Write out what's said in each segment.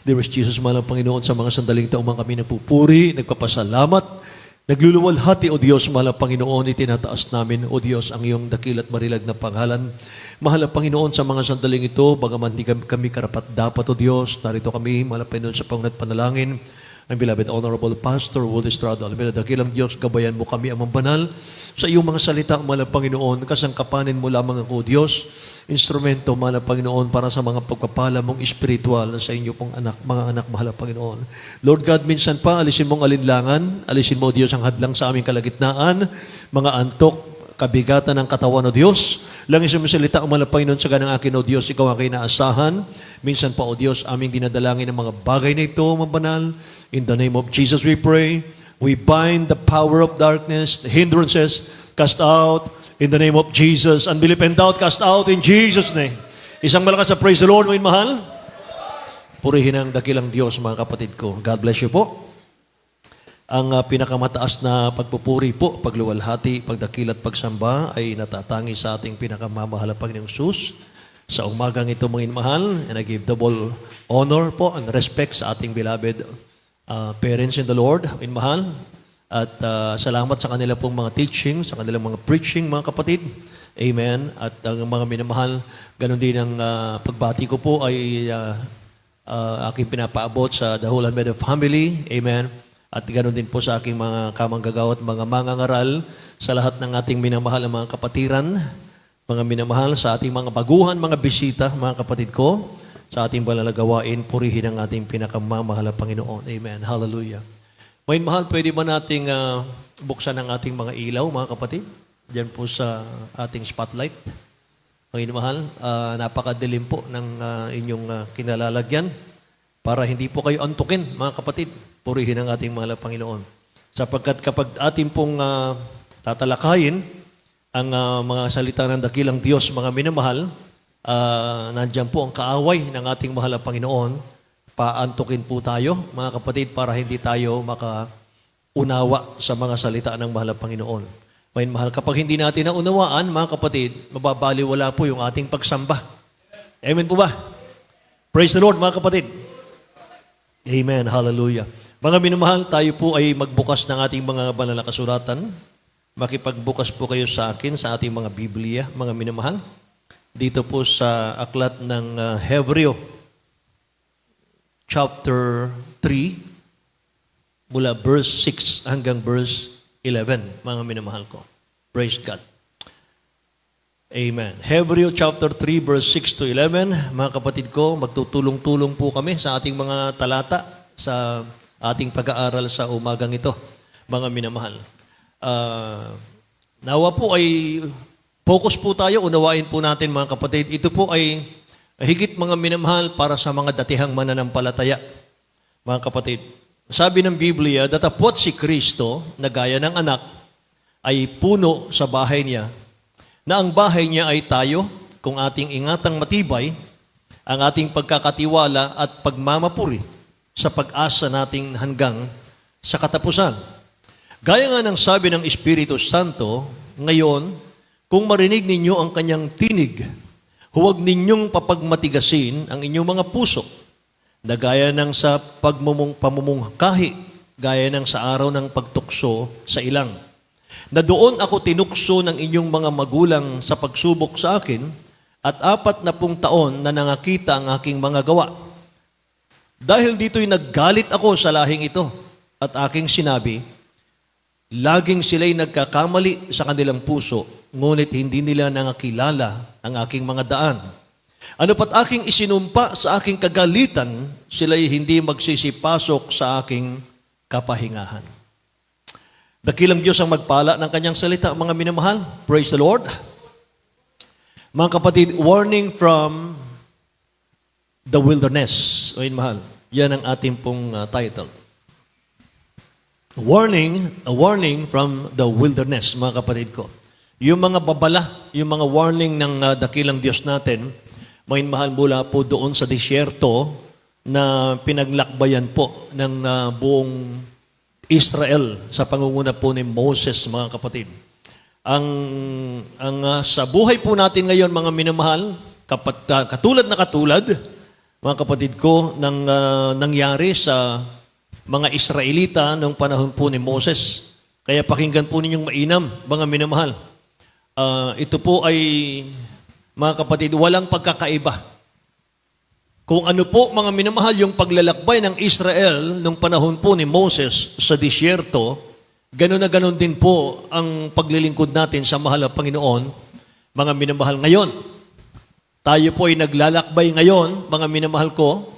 Dearest Jesus, mahal ang Panginoon, sa mga sandaling taong mga kami nagpupuri, nagpapasalamat, nagluluwalhati, O Diyos, mahal ang Panginoon, itinataas namin, O Diyos, ang iyong dakilat marilag na pangalan. Mahal ang Panginoon, sa mga sandaling ito, bagaman di kami karapat dapat, O Diyos, narito kami, mahal ang Panginoon, sa pangunat panalangin, ang beloved Honorable Pastor Wood Estrada Almeda, dakilang Diyos, gabayan mo kami, Amang Banal, sa iyong mga salita, mahal ang Panginoon, kasangkapanin mo lamang ako, Diyos, instrumento, mahal ang Panginoon, para sa mga pagpapala mong espiritual sa inyo pong anak, mga anak, mahal ang Panginoon. Lord God, minsan pa, alisin mong alinlangan, alisin mo, Diyos, ang hadlang sa aming kalagitnaan, mga antok, kabigatan ng katawan, O Diyos. Langis mo salita, mahal ang Panginoon, sa ganang akin, O Diyos, ikaw ang kinaasahan. Minsan pa, O Diyos, aming dinadalangin ng mga bagay na ito, mga banal. In the name of Jesus we pray. We bind the power of darkness, the hindrances, cast out in the name of Jesus. Unbelief and doubt, cast out in Jesus' name. Isang malakas na praise the Lord, mga mahal. Purihin ang dakilang Diyos, mga kapatid ko. God bless you po. Ang pinakamataas na pagpupuri po, pagluwalhati, pagdakil at pagsamba ay natatangi sa ating pinakamamahal na Panginoong Sus. Sa umagang ito, mga mahal, and I give double honor po and respect sa ating beloved parents in the Lord, in mahal, at salamat sa kanila pong mga teaching, sa kanilang mga preaching, mga kapatid. Amen. At ang mga minamahal, ganun din ang pagbati ko po ay aking pinapaabot sa The Whole Almeda family. Amen. At ganun din po sa aking mga kamanggagawa at mga mangangaral, sa lahat ng ating minamahal na mga kapatiran, mga minamahal sa ating mga baguhan, mga bisita, mga kapatid ko, sa ating balalagawain, purihin ang ating pinakamamahal na Panginoon. Amen. Hallelujah. May mahal, pwede ba nating buksan ang ating mga ilaw, mga kapatid? Diyan po sa ating spotlight. May mahal, napakadilim po ng inyong kinalalagyan para hindi po kayo antukin, mga kapatid. Purihin ang ating mahal na Panginoon. Sapagkat kapag ating pong tatalakayin ang mga salita ng dakilang Diyos, mga minamahal, nandyan po ang kaaway ng ating mahal na Panginoon. Paantukin po tayo, mga kapatid, para hindi tayo makaunawa sa mga salita ng mahal na Panginoon. May mahal, kapag hindi natin naunawaan, mga kapatid, mababaliwala po yung ating pagsamba. Amen po ba? Praise the Lord, mga kapatid. Amen. Hallelujah. Mga minamahal, tayo po ay magbukas ng ating mga banal na kasulatan. Makipagbukas po kayo sa akin, sa ating mga Biblia, mga minamahal. Dito po sa aklat ng Hebreo, chapter 3, mula verse 6 hanggang verse 11, mga minamahal ko. Praise God. Amen. Hebreo chapter 3, verse 6 to 11, mga kapatid ko, magtutulong-tulong po kami sa ating mga talata, sa ating pag-aaral sa umagang ito, mga minamahal. Nawa po ay focus po tayo, unawain po natin, mga kapatid. Ito po ay higit, mga minamahal, para sa mga datihang mananampalataya, mga kapatid. Sabi ng Biblia, datapwat si Kristo na gaya ng anak ay puno sa bahay niya, na ang bahay niya ay tayo, kung ating ingatang matibay ang ating pagkakatiwala at pagmamapuri sa pag-asa nating hanggang sa katapusan. Gaya nga ng sabi ng Espiritu Santo, ngayon, kung marinig ninyo ang kanyang tinig, huwag ninyong papagmatigasin ang inyong mga puso, na gaya ng sa pamumungkahi, gaya ng sa araw ng pagtukso sa ilang. Na doon ako tinukso ng inyong mga magulang sa pagsubok sa akin, at 40 taon na nangakita ang aking mga gawa. Dahil dito'y naggalit ako sa lahing ito, at aking sinabi, laging sila'y nagkakamali sa kanilang puso, ngunit hindi nila nangakilala ang aking mga daan. Ano pat aking isinumpa sa aking kagalitan, sila'y hindi magsisipasok sa aking kapahingahan. Dakilang Diyos ang magpala ng kanyang salita, mga minamahal. Praise the Lord. Mga kapatid, warning from the wilderness. O mahal, yan ang ating pong title. A warning from the wilderness, mga kapatid ko. Yung mga babala, yung mga warning ng dakilang Diyos natin, mga mahal, mula po doon sa disyerto na pinaglakbayan po ng buong Israel sa pangunguna po ni Moses, mga kapatid. Sa buhay po natin ngayon, mga minamahal, katulad na katulad, mga kapatid ko, ng nangyari sa mga Israelita noong panahon po ni Moses. Kaya pakinggan po ninyong mainam, mga minamahal. Ito po ay, mga kapatid, walang pagkakaiba. Kung ano po, mga minamahal, yung paglalakbay ng Israel noong panahon po ni Moses sa disyerto, gano'n na gano'n din po ang paglilingkod natin sa mahal na Panginoon, mga minamahal ngayon. Tayo po ay naglalakbay ngayon, mga minamahal ko,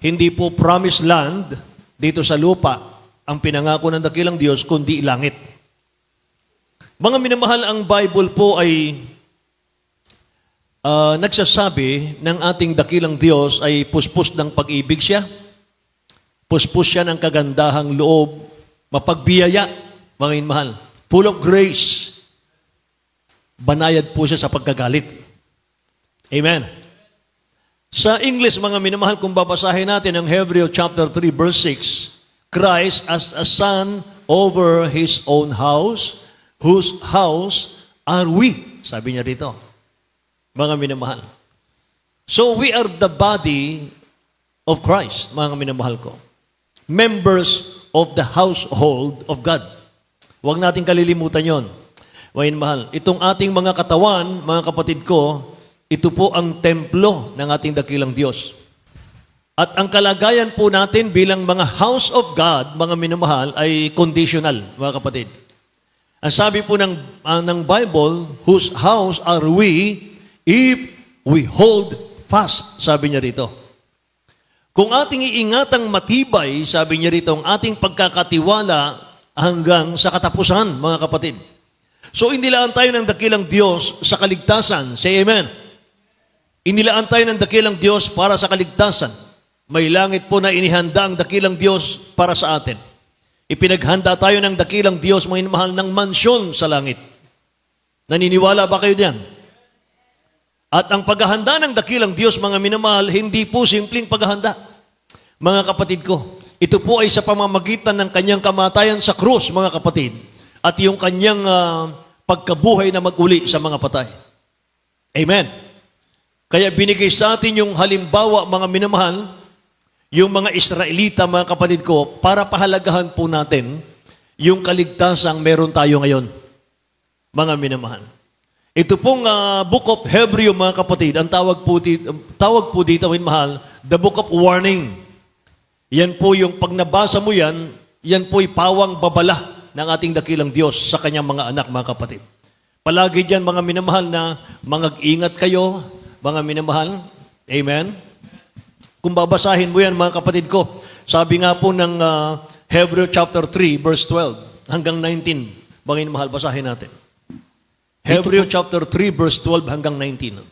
hindi po promised land dito sa lupa ang pinangako ng dakilang Diyos, kundi langit. Mga minamahal, ang Bible po ay nagsasabi ng ating dakilang Diyos ay puspos ng pag-ibig siya, puspos siya ng kagandahang loob, mapagbiyaya, mga minamahal, full of grace, banayad po siya sa pagkagalit. Amen. Sa English, mga minamahal, kung babasahin natin ang Hebrew chapter 3, verse 6, Christ as a son over His own house, whose house are we? Sabi niya rito, mga minamahal. So we are the body of Christ, mga minamahal ko. Members of the household of God. Huwag natin kalilimutan yon. Mga minamahal, itong ating mga katawan, mga kapatid ko, ito po ang templo ng ating dakilang Diyos. At ang kalagayan po natin bilang mga house of God, mga minamahal, ay conditional, mga kapatid. Ang sabi po ng Bible, whose house are we if we hold fast, sabi niya rito. Kung ating iingatang matibay, sabi niya rito, ang ating pagkakatiwala hanggang sa katapusan, mga kapatid. So, inilaan tayo ng dakilang Diyos sa kaligtasan. Say amen. Inilaan tayo ng dakilang Diyos para sa kaligtasan. May langit po na inihanda ang dakilang Diyos para sa atin. Ipinaghanda tayo ng dakilang Diyos, mga mahal, ng mansyon sa langit. Naniniwala ba kayo diyan? At ang paghahanda ng dakilang Diyos, mga minamahal, hindi po simpleng paghahanda. Mga kapatid ko, ito po ay sa pamamagitan ng kanyang kamatayan sa krus, mga kapatid, at yung kanyang pagkabuhay na mag-uli sa mga patay. Amen. Kaya binigay sa atin yung halimbawa, mga minamahal, yung mga Israelita, mga kapatid ko, para pahalagahan po natin yung kaligtasang meron tayo ngayon, mga minamahal. Ito pong Book of Hebrew, mga kapatid, ang tawag po dito, minamahal, the Book of Warning. Yan po yung pag nabasa mo yan, yan po'y pawang babala ng ating dakilang Diyos sa kanyang mga anak, mga kapatid. Palagi dyan, mga minamahal, na mag-ingat kayo, mga minamahal. Amen. Kung babasahin mo yan, mga kapatid ko, sabi nga po ng Hebrew chapter 3, verse 12 hanggang 19. Bangin mahal, basahin natin. Hebrew chapter 3, verse 12 hanggang 19.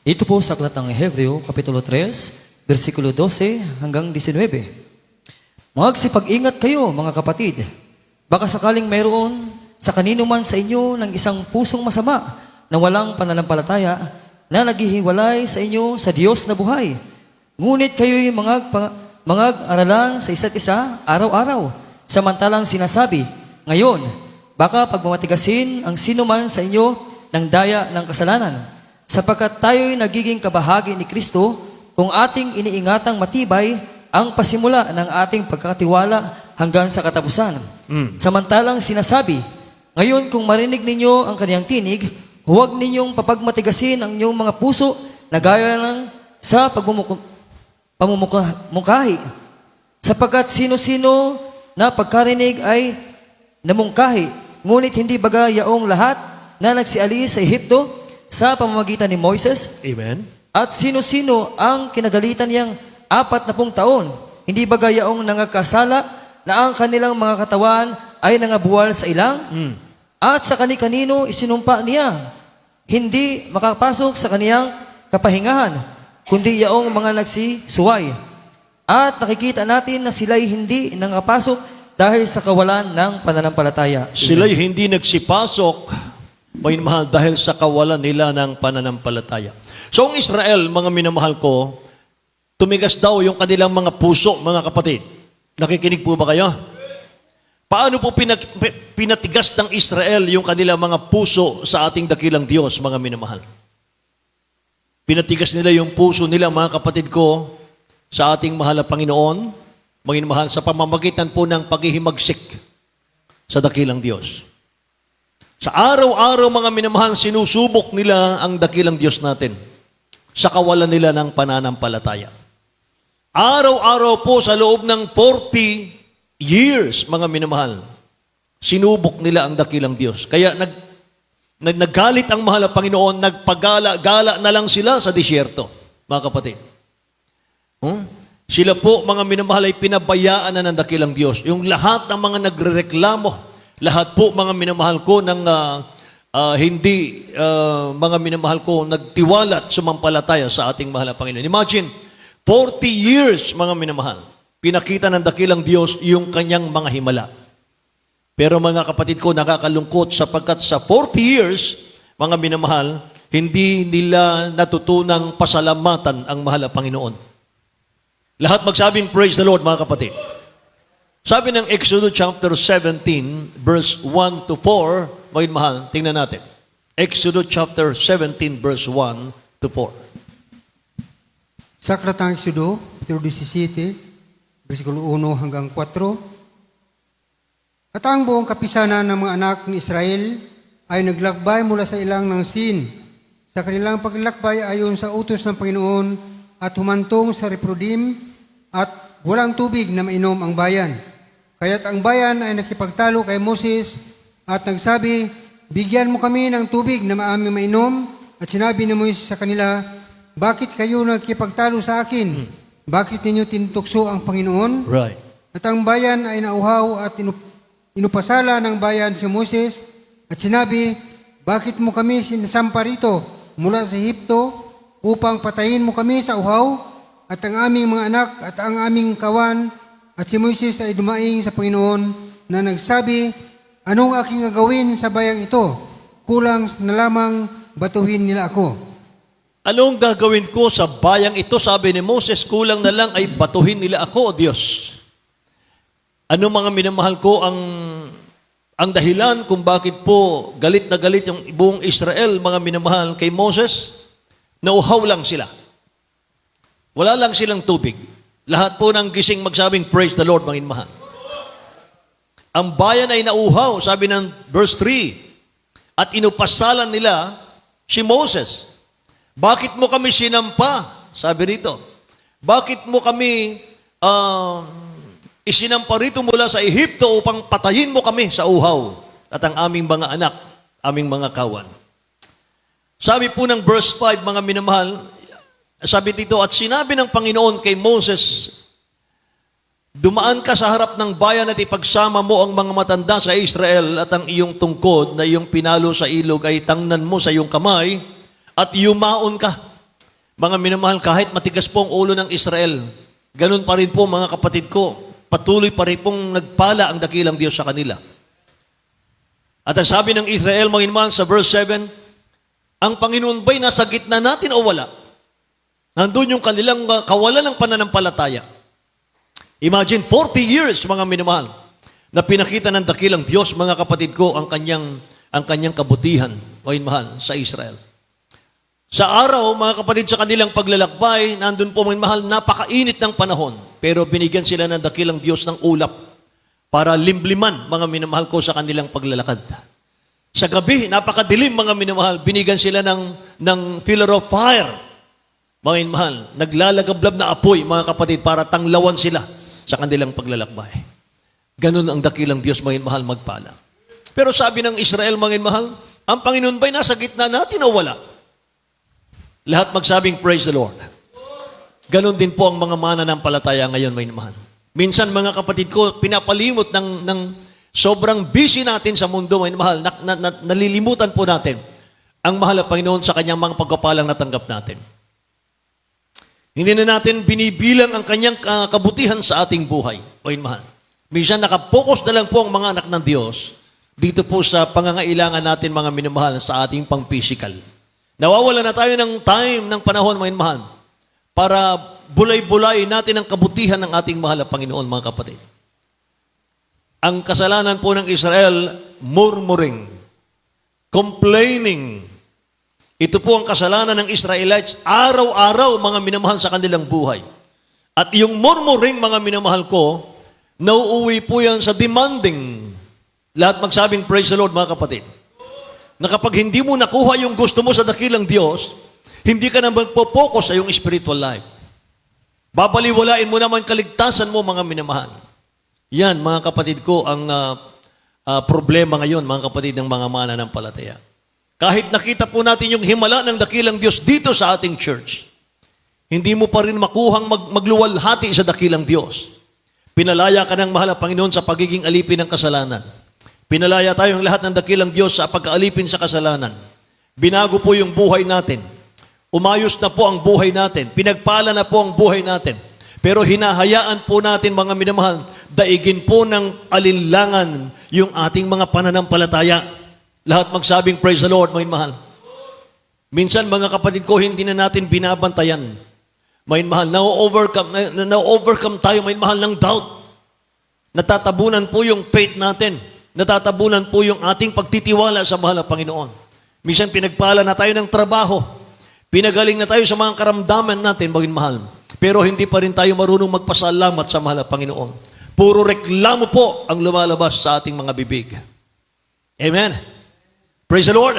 Ito po sa aklat ng Hebreo, Kapitulo 3, versikulo 12 hanggang 19. Magsipag-ingat kayo, mga kapatid. Baka sakaling mayroon sa kanino man sa inyo ng isang pusong masama na walang pananampalataya na naghihiwalay sa inyo sa Diyos na buhay. Ngunit kayo'y mga aralan sa isa't isa araw-araw. Samantalang sinasabi, ngayon, baka pagmamatigasin ang sino man sa inyo ng daya ng kasalanan. Sapagkat tayo'y nagiging kabahagi ni Kristo kung ating iniingatang matibay ang pasimula ng ating pagkakatiwala hanggang sa katapusan. Samantalang sinasabi, ngayon kung marinig ninyo ang kaniyang tinig, huwag ninyong papagmatigasin ang inyong mga puso na gaya lang sa pamumungkahi. Sapagkat sino-sino na pagkarinig ay namungkahi, ngunit hindi baga yaong lahat na nagsialis sa Ehipto sa pamamagitan ni Moises? Amen. At sino-sino ang kinagalitan niyang 40 taon? Hindi baga yaong nangakasala na ang kanilang mga katawan ay nangabuwal sa ilang? At sa kani-kanino isinumpa niya, hindi makapasok sa kaniyang kapahingahan, kundi yaong mga nagsisuway. At nakikita natin na sila'y hindi nangapasok dahil sa kawalan ng pananampalataya. Sila'y hindi nagsipasok, may mahal, dahil sa kawalan nila ng pananampalataya. So ang Israel, mga minamahal ko, tumigas daw yung kanilang mga puso, mga kapatid. Nakikinig po ba kayo? Paano po pinatigas ng Israel yung kanilang mga puso sa ating dakilang Diyos, mga minamahal? Pinatigas nila yung puso nila, mga kapatid ko, sa ating mahal na Panginoon, mga mahal, sa pamamagitan po ng paghihimagsik sa dakilang Diyos. Sa araw-araw, mga minamahal, sinusubok nila ang dakilang Diyos natin sa kawalan nila ng pananampalataya. Araw-araw po sa loob ng 40 years, mga minamahal, sinubok nila ang dakilang Diyos. Kaya naggalit ang mahal na Panginoon, nagpagala-gala na lang sila sa disyerto, mga kapatid. Sila po, mga minamahal, ay pinabayaan na ng dakilang Diyos. Yung lahat ng mga nagrereklamo, lahat po, mga minamahal ko, ng mga minamahal ko, nagtiwala at sumampalataya sa ating mahal na Panginoon. Imagine, 40 years, mga minamahal, pinakita ng dakilang Diyos yung kanyang mga himala. Pero mga kapatid ko, nakakalungkot sapagkat sa 40 years, mga minamahal, hindi nila natutunang pasalamatan ang mahal na Panginoon. Lahat magsabing, praise the Lord, mga kapatid. Sabi ng Exodus chapter 17, verse 1 to 4, mga mahal, tingnan natin. Exodus chapter 17, verse 1 to 4. Sa aklat ng Exodo, kapitulo 17, versikulo 1 hanggang 4. At ang buong kapisanan ng mga anak ni Israel ay naglakbay mula sa ilang ng Sin. Sa kanilang paglakbay ayon sa utos ng Panginoon at humantong sa Rephidim at walang tubig na mainom ang bayan. Kaya't ang bayan ay nakipagtalo kay Moses at nagsabi, bigyan mo kami ng tubig na maaming mainom. At sinabi ni Moses sa kanila, bakit kayo nakipagtalo sa akin? Bakit ninyo tinutukso ang Panginoon? Right. At ang bayan ay nauhaw at inupasala ng bayan si Moses at sinabi, bakit mo kami sinasampa rito mula sa Ehipto upang patayin mo kami sa uhaw at ang aming mga anak at ang aming kawan? At si Moises ay dumaing sa Panginoon na nagsabi, anong aking gagawin sa bayang ito? Kulang na lamang batuhin nila ako. Anong gagawin ko sa bayang ito? Sabi ni Moses, kulang na lang ay batuhin nila ako, O Diyos. Ano mga minamahal ko ang dahilan kung bakit po galit na galit yung buong Israel, mga minamahal, kay Moses? Nauhaw lang sila. Wala lang silang tubig. Lahat po ng gising magsabing, praise the Lord, mga mahal. Ang bayan ay nauhaw, sabi ng verse 3, at inupasalan nila si Moses. Bakit mo kami sinampa? Sabi rito. Bakit mo kami isinampa rito mula sa Ehipto upang patayin mo kami sa uhaw at ang aming mga anak, aming mga kawan? Sabi po ng verse 5, mga minamahal, sabi dito, at sinabi ng Panginoon kay Moses, dumaan ka sa harap ng bayan at ipagsama mo ang mga matanda sa Israel at ang iyong tungkod na iyong pinalo sa ilog ay tangnan mo sa iyong kamay at yumaon ka. Mga minamahal, kahit matigas po ang ulo ng Israel, ganun pa rin po mga kapatid ko, patuloy pa rin pong nagpala ang dakilang Diyos sa kanila. At ang sabi ng Israel, mga minamahal, sa verse 7, ang Panginoon ba'y nasa gitna natin o wala? Nandun yung kanilang kawalan ng pananampalataya. Imagine, 40 years, mga minamahal, na pinakita ng dakilang Diyos, mga kapatid ko, ang kanyang kabutihan, mga mahal, sa Israel. Sa araw, mga kapatid, sa kanilang paglalakbay, nandun po, mga mahal, napakainit ng panahon. Pero binigyan sila ng dakilang Diyos ng ulap para limbliman, mga minamahal ko, sa kanilang paglalakad. Sa gabi, napakadilim, mga minamahal, binigyan sila ng pillar of fire. Mga mahal, naglalagablab na apoy, mga kapatid, para tanglawan sila sa kanilang paglalakbay. Ganun ang dakilang Diyos, mga mahal, magpala. Pero sabi ng Israel, mga mahal, ang Panginoon ba'y nasa gitna natin o wala? Lahat magsabing, praise the Lord. Ganun din po ang mga mananampalataya ngayon, mga mahal. Minsan, mga kapatid ko, pinapalimot ng sobrang busy natin sa mundo, mga mahal, nalilimutan po natin ang mahal na Panginoon sa kanyang mga pagkapalang natanggap natin. Hindi na natin binibilang ang kanyang kabutihan sa ating buhay. O mahal. Minsan nakapokus na lang po ang mga anak ng Diyos dito po sa pangangailangan natin, mga minamahal, sa ating pang-physical. Nawawala na tayo ng time, ng panahon, mga mahal, para bulay-bulay natin ang kabutihan ng ating mahal na Panginoon, mga kapatid. Ang kasalanan po ng Israel, murmuring, complaining. Ito po ang kasalanan ng Israelites, araw-araw, mga minamahal, sa kanilang buhay. At yung murmuring, mga minamahal ko, nauuwi po yan sa demanding. Lahat magsabing, praise the Lord, mga kapatid. Na kapag hindi mo nakuha yung gusto mo sa dakilang Diyos, hindi ka na magpo-focus sa iyong spiritual life. Babaliwalain mo naman kaligtasan mo, mga minamahal. Yan, mga kapatid ko, ang problema ngayon, mga kapatid ng mga mananampalataya. Kahit nakita po natin yung himala ng dakilang Diyos dito sa ating church, hindi mo pa rin makuhang magluwalhati sa dakilang Diyos. Pinalaya ka ng mahal na Panginoon sa pagiging alipin ng kasalanan. Pinalaya tayong lahat ng dakilang Diyos sa pagkaalipin sa kasalanan. Binago po yung buhay natin. Umayos na po ang buhay natin. Pinagpala na po ang buhay natin. Pero hinahayaan po natin, mga minamahal, daigin po ng alinlangan yung ating mga pananampalataya. Lahat magsabing, praise the Lord, mga minamahal. Minsan, mga kapatid ko, hindi na natin binabantayan. Mga minamahal, na-overcome tayo, mga minamahal, ng doubt. Natatabunan po yung faith natin. Natatabunan po yung ating pagtitiwala sa mahal na Panginoon. Minsan, pinagpala na tayo ng trabaho. Pinagaling na tayo sa mga karamdaman natin, mga minamahal. Pero hindi pa rin tayo marunong magpasalamat sa mahal na Panginoon. Puro reklamo po ang lumalabas sa ating mga bibig. Amen. Praise the Lord.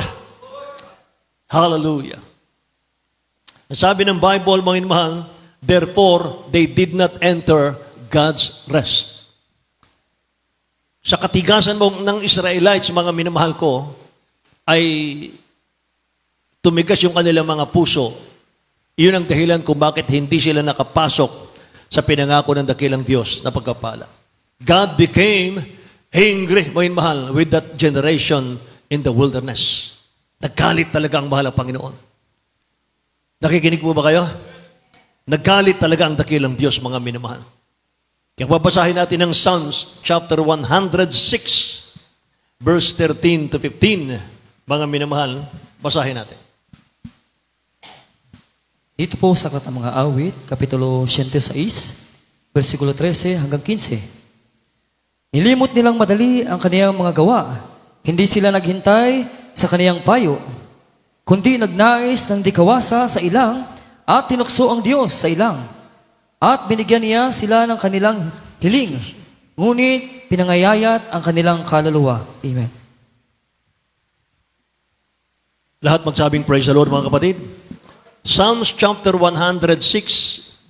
Hallelujah. Sabi ng Bible, mga minamahal, therefore, they did not enter God's rest. Sa katigasan mo ng Israelites, mga minamahal ko, ay tumigas yung kanilang mga puso. Iyon ang dahilan kung bakit hindi sila nakapasok sa pinangako ng dakilang Diyos na pagkapala. God became angry, mga minamahal, with that generation in the wilderness. Naggalit talaga ang mahal na Panginoon. Nakikinig mo ba kayo? Naggalit talaga ang dakilang Diyos, mga minamahal. Kaya babasahin natin ang Psalms chapter 106, verse 13 to 15. Mga minamahal, basahin natin. Dito po sa Aklat ng Mga Awit, Kapitulo 106, versikulo 13 hanggang 15. Nilimot nilang madali ang kaniyang mga gawa. Hindi sila naghintay sa kaniyang payo, kundi nagnais ng dikawasa sa ilang at tinukso ang Diyos sa ilang. At binigyan niya sila ng kanilang hiling, ngunit pinangayayat ang kanilang kaluluwa. Amen. Lahat magsabing praise the Lord, mga kapatid. Psalms chapter 106,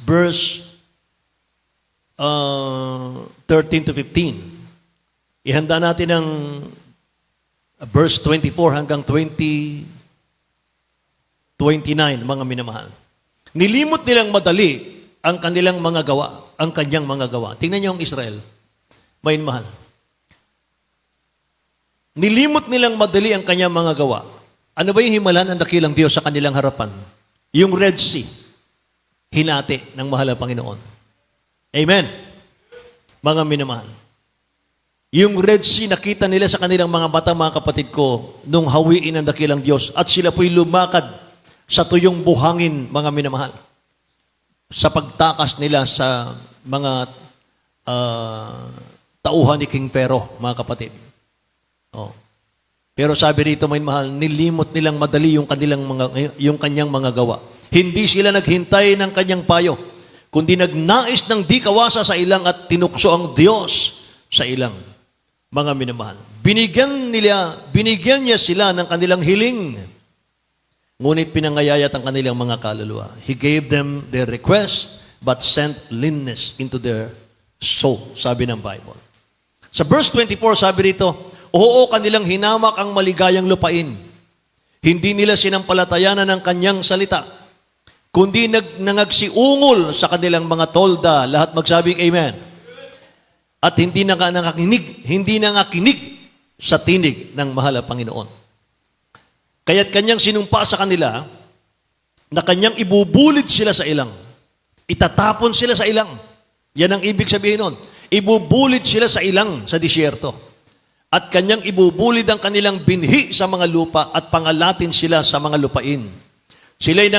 verse 13 to 15. Ihanda natin ang verse 24 hanggang 29, mga minamahal. Nilimot nilang madali ang kanilang mga gawa, ang kanyang mga gawa. Tingnan niyo ang Israel. May mahal. Nilimot nilang madali ang kanyang mga gawa. Ano ba yung himala ng dakilang Diyos sa kanilang harapan? Yung Red Sea, hinati ng mahal na Panginoon. Amen. Mga minamahal. Yung Red Sea, nakita nila sa kanilang mga mata, mga kapatid ko, nung hawiin ng dakilang Diyos, at sila po'y lumakad sa tuyong buhangin, mga minamahal. Sa pagtakas nila sa mga tauhan ni King Pharaoh, mga kapatid. Oh. Pero sabi rito, may mahal, nilimot nilang madali yung kanyang mga gawa. Hindi sila naghintay ng kanyang payo, kundi nagnais ng di kawasa sa ilang at tinukso ang Diyos sa ilang. Mga minamahal. Binigyan niya sila ng kanilang hiling, ngunit pinangayayat ang kanilang mga kaluluwa. He gave them their request, but sent leanness into their soul, sabi ng Bible. Sa verse 24, sabi rito, oo, kanilang hinamak ang maligayang lupain. Hindi nila sinampalatayanan ng kanyang salita, kundi nangagsiungol sa kanilang mga tolda. Lahat magsabing amen. At hindi nangakinig sa tinig ng mahal na Panginoon. Kaya't kanyang sinumpa sa kanila na kanyang ibubulid sila sa ilang. Itatapon sila sa ilang. Yan ang ibig sabihin nun. Ibubulid sila sa ilang sa disyerto. At kanyang ibubulid ang kanilang binhi sa mga lupa at pangalatin sila sa mga lupain. Sila'y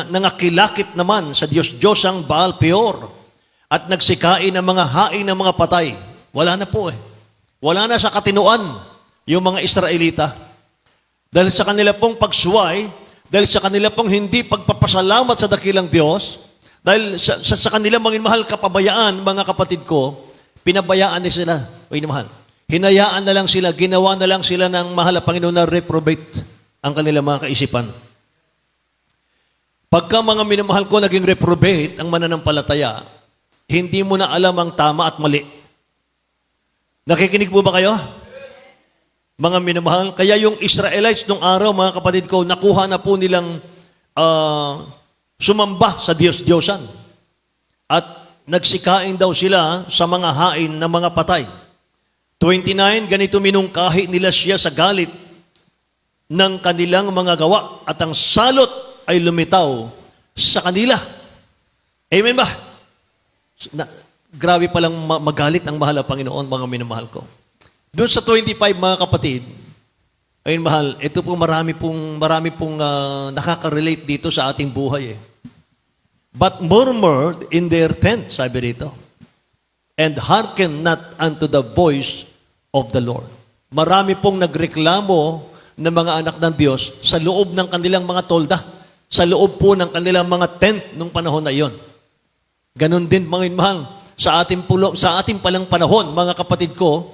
nangakilakip naman sa Diyos-Diyosang Baal Peor at nagsikain ng mga haing ng mga patay. Wala na po eh. Wala na sa katinuan yung mga Israelita. Dahil sa kanila pong pagsuway, dahil sa kanila pong hindi pagpapasalamat sa dakilang Diyos, Dahil sa kanila, mga mahal, kapabayaan, mga kapatid ko, pinabayaan na sila, mga mahal. Hinayaan na lang sila, ginawa na lang sila ng mahal na Panginoon na reprobate ang kanilang mga kaisipan. Pagka mga minamahal ko naging reprobate ang mananampalataya, hindi mo na alam ang tama at mali. Nakikinig po ba kayo? Mga minamahal, kaya yung Israelites nung araw, mga kapatid ko, nakuha na po nilang sumamba sa Diyos-Diyosan. At nagsikain daw sila sa mga hain ng mga patay. 29, ganito minungkahi nila siya sa galit ng kanilang mga gawa at ang salot ay lumitaw sa kanila. Amen ba? Grabe palang magalit ang mahal na Panginoon, mga minamahal ko. Doon sa 25, mga kapatid, ayun mahal, ito po marami pong nakaka-relate dito sa ating buhay. But murmured in their tent, sabi rito, and hearken not unto the voice of the Lord. Marami pong nagreklamo ng mga anak ng Diyos sa loob ng kanilang mga tolda, sa loob po ng kanilang mga tent nung panahon na iyon. Ganon din, mga mahal, sa ating palang panahon, mga kapatid ko,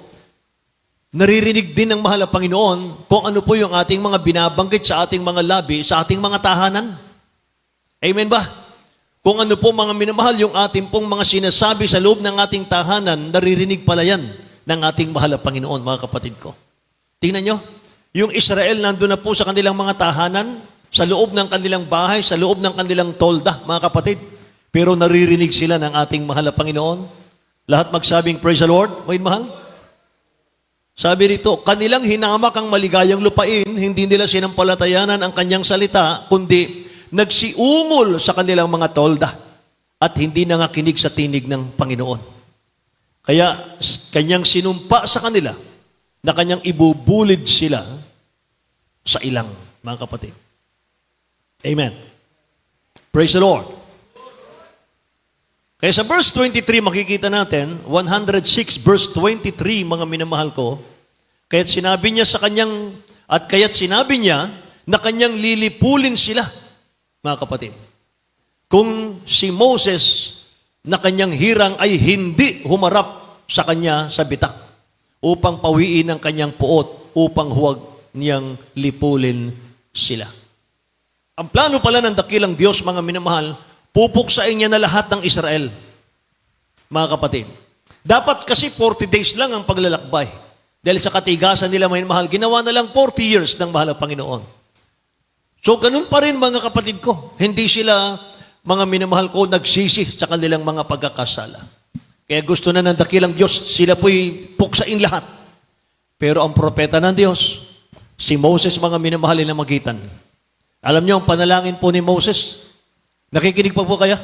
naririnig din ng mahal na Panginoon kung ano po yung ating mga binabanggit sa ating mga labi, sa ating mga tahanan. Amen ba? Kung ano po mga minamahal yung ating pong mga sinasabi sa loob ng ating tahanan, naririnig pala yan ng ating mahal na Panginoon, mga kapatid ko. Tingnan nyo, yung Israel nandun na po sa kanilang mga tahanan, sa loob ng kanilang bahay, sa loob ng kanilang tolda, mga kapatid. Pero naririnig sila ng ating mahal na Panginoon. Lahat magsabing, praise the Lord, mga mahal. Sabi rito, kanilang hinamak ang maligayang lupain, hindi nila sinampalatayanan ang kanyang salita, kundi nagsiungol sa kanilang mga tolda at hindi nangakinig sa tinig ng Panginoon. Kaya kanyang sinumpa sa kanila na kanyang ibubulid sila sa ilang, mga kapatid. Amen. Praise the Lord. Kaya sa verse 23, makikita natin, 106 verse 23, mga minamahal ko, kaya't sinabi niya na kanyang lilipulin sila, mga kapatid. Kung si Moses na kanyang hirang ay hindi humarap sa kanya sa bitak upang pawiin ang kanyang puot upang huwag niyang lipulin sila. Ang plano pala ng dakilang Diyos, mga minamahal, pupuksain niya na lahat ng Israel, mga kapatid. Dapat kasi 40 days lang ang paglalakbay. Dahil sa katigasan nila, mga minamahal, ginawa na lang 40 years ng mahal na Panginoon. So, ganun pa rin, mga kapatid ko. Hindi sila, mga minamahal ko, nagsisi sa kanilang mga pagkakasala. Kaya gusto na ng dakilang Diyos, sila po'y puksain lahat. Pero ang propeta ng Diyos, si Moses, mga minamahal na magitan. Alam niyo ang panalangin po ni Moses? Nakikinig pa po kaya?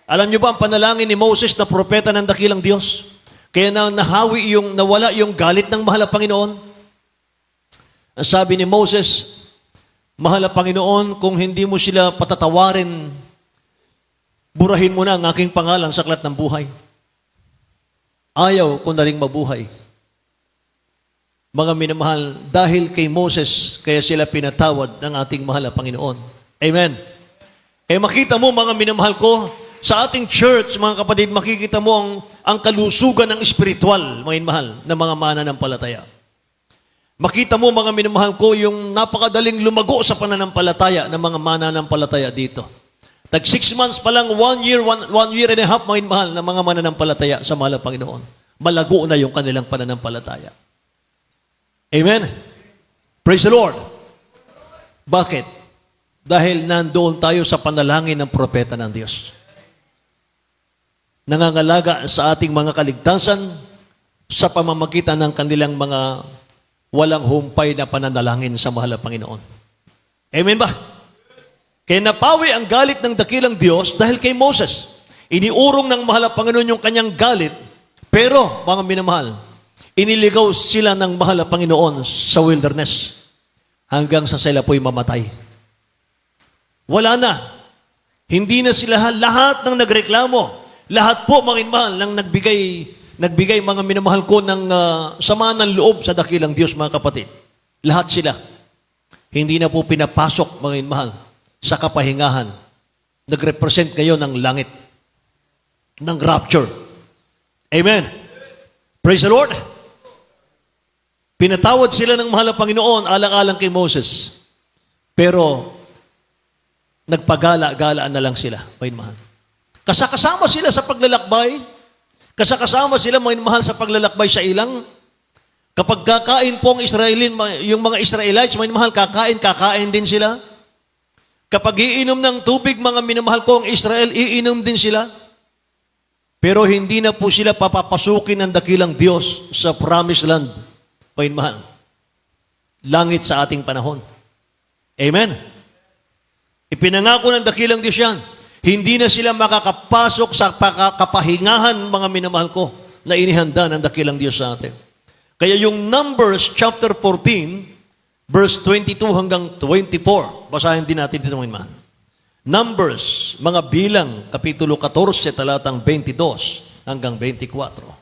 Alam niyo ba ang panalangin ni Moses na propeta ng dakilang Diyos? Kaya nawala yung galit ng mahal na Panginoon. Ang sabi ni Moses, mahal na Panginoon, kung hindi mo sila patatawarin, burahin mo na ang aking pangalan sa aklat ng buhay. Ayaw ko na ring mabuhay. Mga minamahal, dahil kay Moses, kaya sila pinatawad ng ating mahal na Panginoon. Amen. Makita mo, mga minamahal ko, sa ating church, mga kapatid, makikita mo ang kalusugan ng espiritual, mga minamahal, na mga mananampalataya. Makita mo, mga minamahal ko, yung napakadaling lumago sa pananampalataya ng mga mananampalataya dito. Tag 6 months pa lang, 1 year and a half, mga minamahal, na mga mananampalataya sa mahal na Panginoon. Malago na yung kanilang pananampalataya. Amen? Praise the Lord. Bakit? Dahil nandoon tayo sa panalangin ng propeta ng Diyos. Nangangalaga sa ating mga kaligtasan sa pamamagitan ng kanilang mga walang humpay na pananalangin sa mahal na Panginoon. Amen ba? Kaya napawi ang galit ng dakilang Diyos dahil kay Moses. Iniurong ng mahal na Panginoon yung kanyang galit, pero, mga minamahal, iniligaw sila ng mahal na Panginoon sa wilderness hanggang sa sila po'y mamatay. Wala na. Hindi na sila lahat ng nagreklamo. Lahat po, mga minamahal, nang nagbigay mga minamahal ko ng sama ng loob sa dakilang Diyos, mga kapatid. Lahat sila. Hindi na po pinapasok, mga minamahal, sa kapahingahan nagrepresent ngayon ng langit, ng rapture. Amen. Praise the Lord. Pinatawad sila ng mahal na Panginoon alang-alang kay Moses. Pero nagpagala-galaan na lang sila, mga mahal. Kasama sila sa paglalakbay. Kasama sila, mga mahal, sa paglalakbay sa ilang. Kapag kakain po ang Israelin, yung mga Israelites, mga mahal, kakain din sila. Kapag iinom ng tubig, mga minamahal ko, ang Israel, iinom din sila. Pero hindi na po sila papapasukin ng dakilang Diyos sa promised land. Mga mahal, langit sa ating panahon. Amen? Ipinangako ng dakilang Diyos yan. Hindi na sila makakapasok sa kapahingahan, mga minamahal ko, na inihanda ng dakilang Diyos sa atin. Kaya yung Numbers chapter 14, verse 22 hanggang 24, basahin din natin dito, mga mahal. Numbers, mga bilang, kapitulo 14, talatang 22 hanggang 24.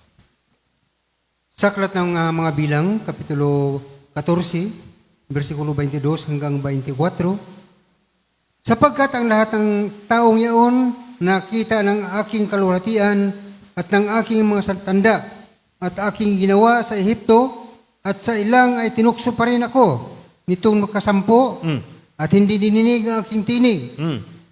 Sa aklat ng mga bilang, Kapitulo 14, versikulo 22 hanggang 24, sapagkat ang lahat ng taong yaon nakita ng aking kaluwalhatian at ng aking mga tanda at aking ginawa sa Ehipto at sa ilang ay tinukso pa rin ako nitong makasampo at hindi dininig ang aking tinig.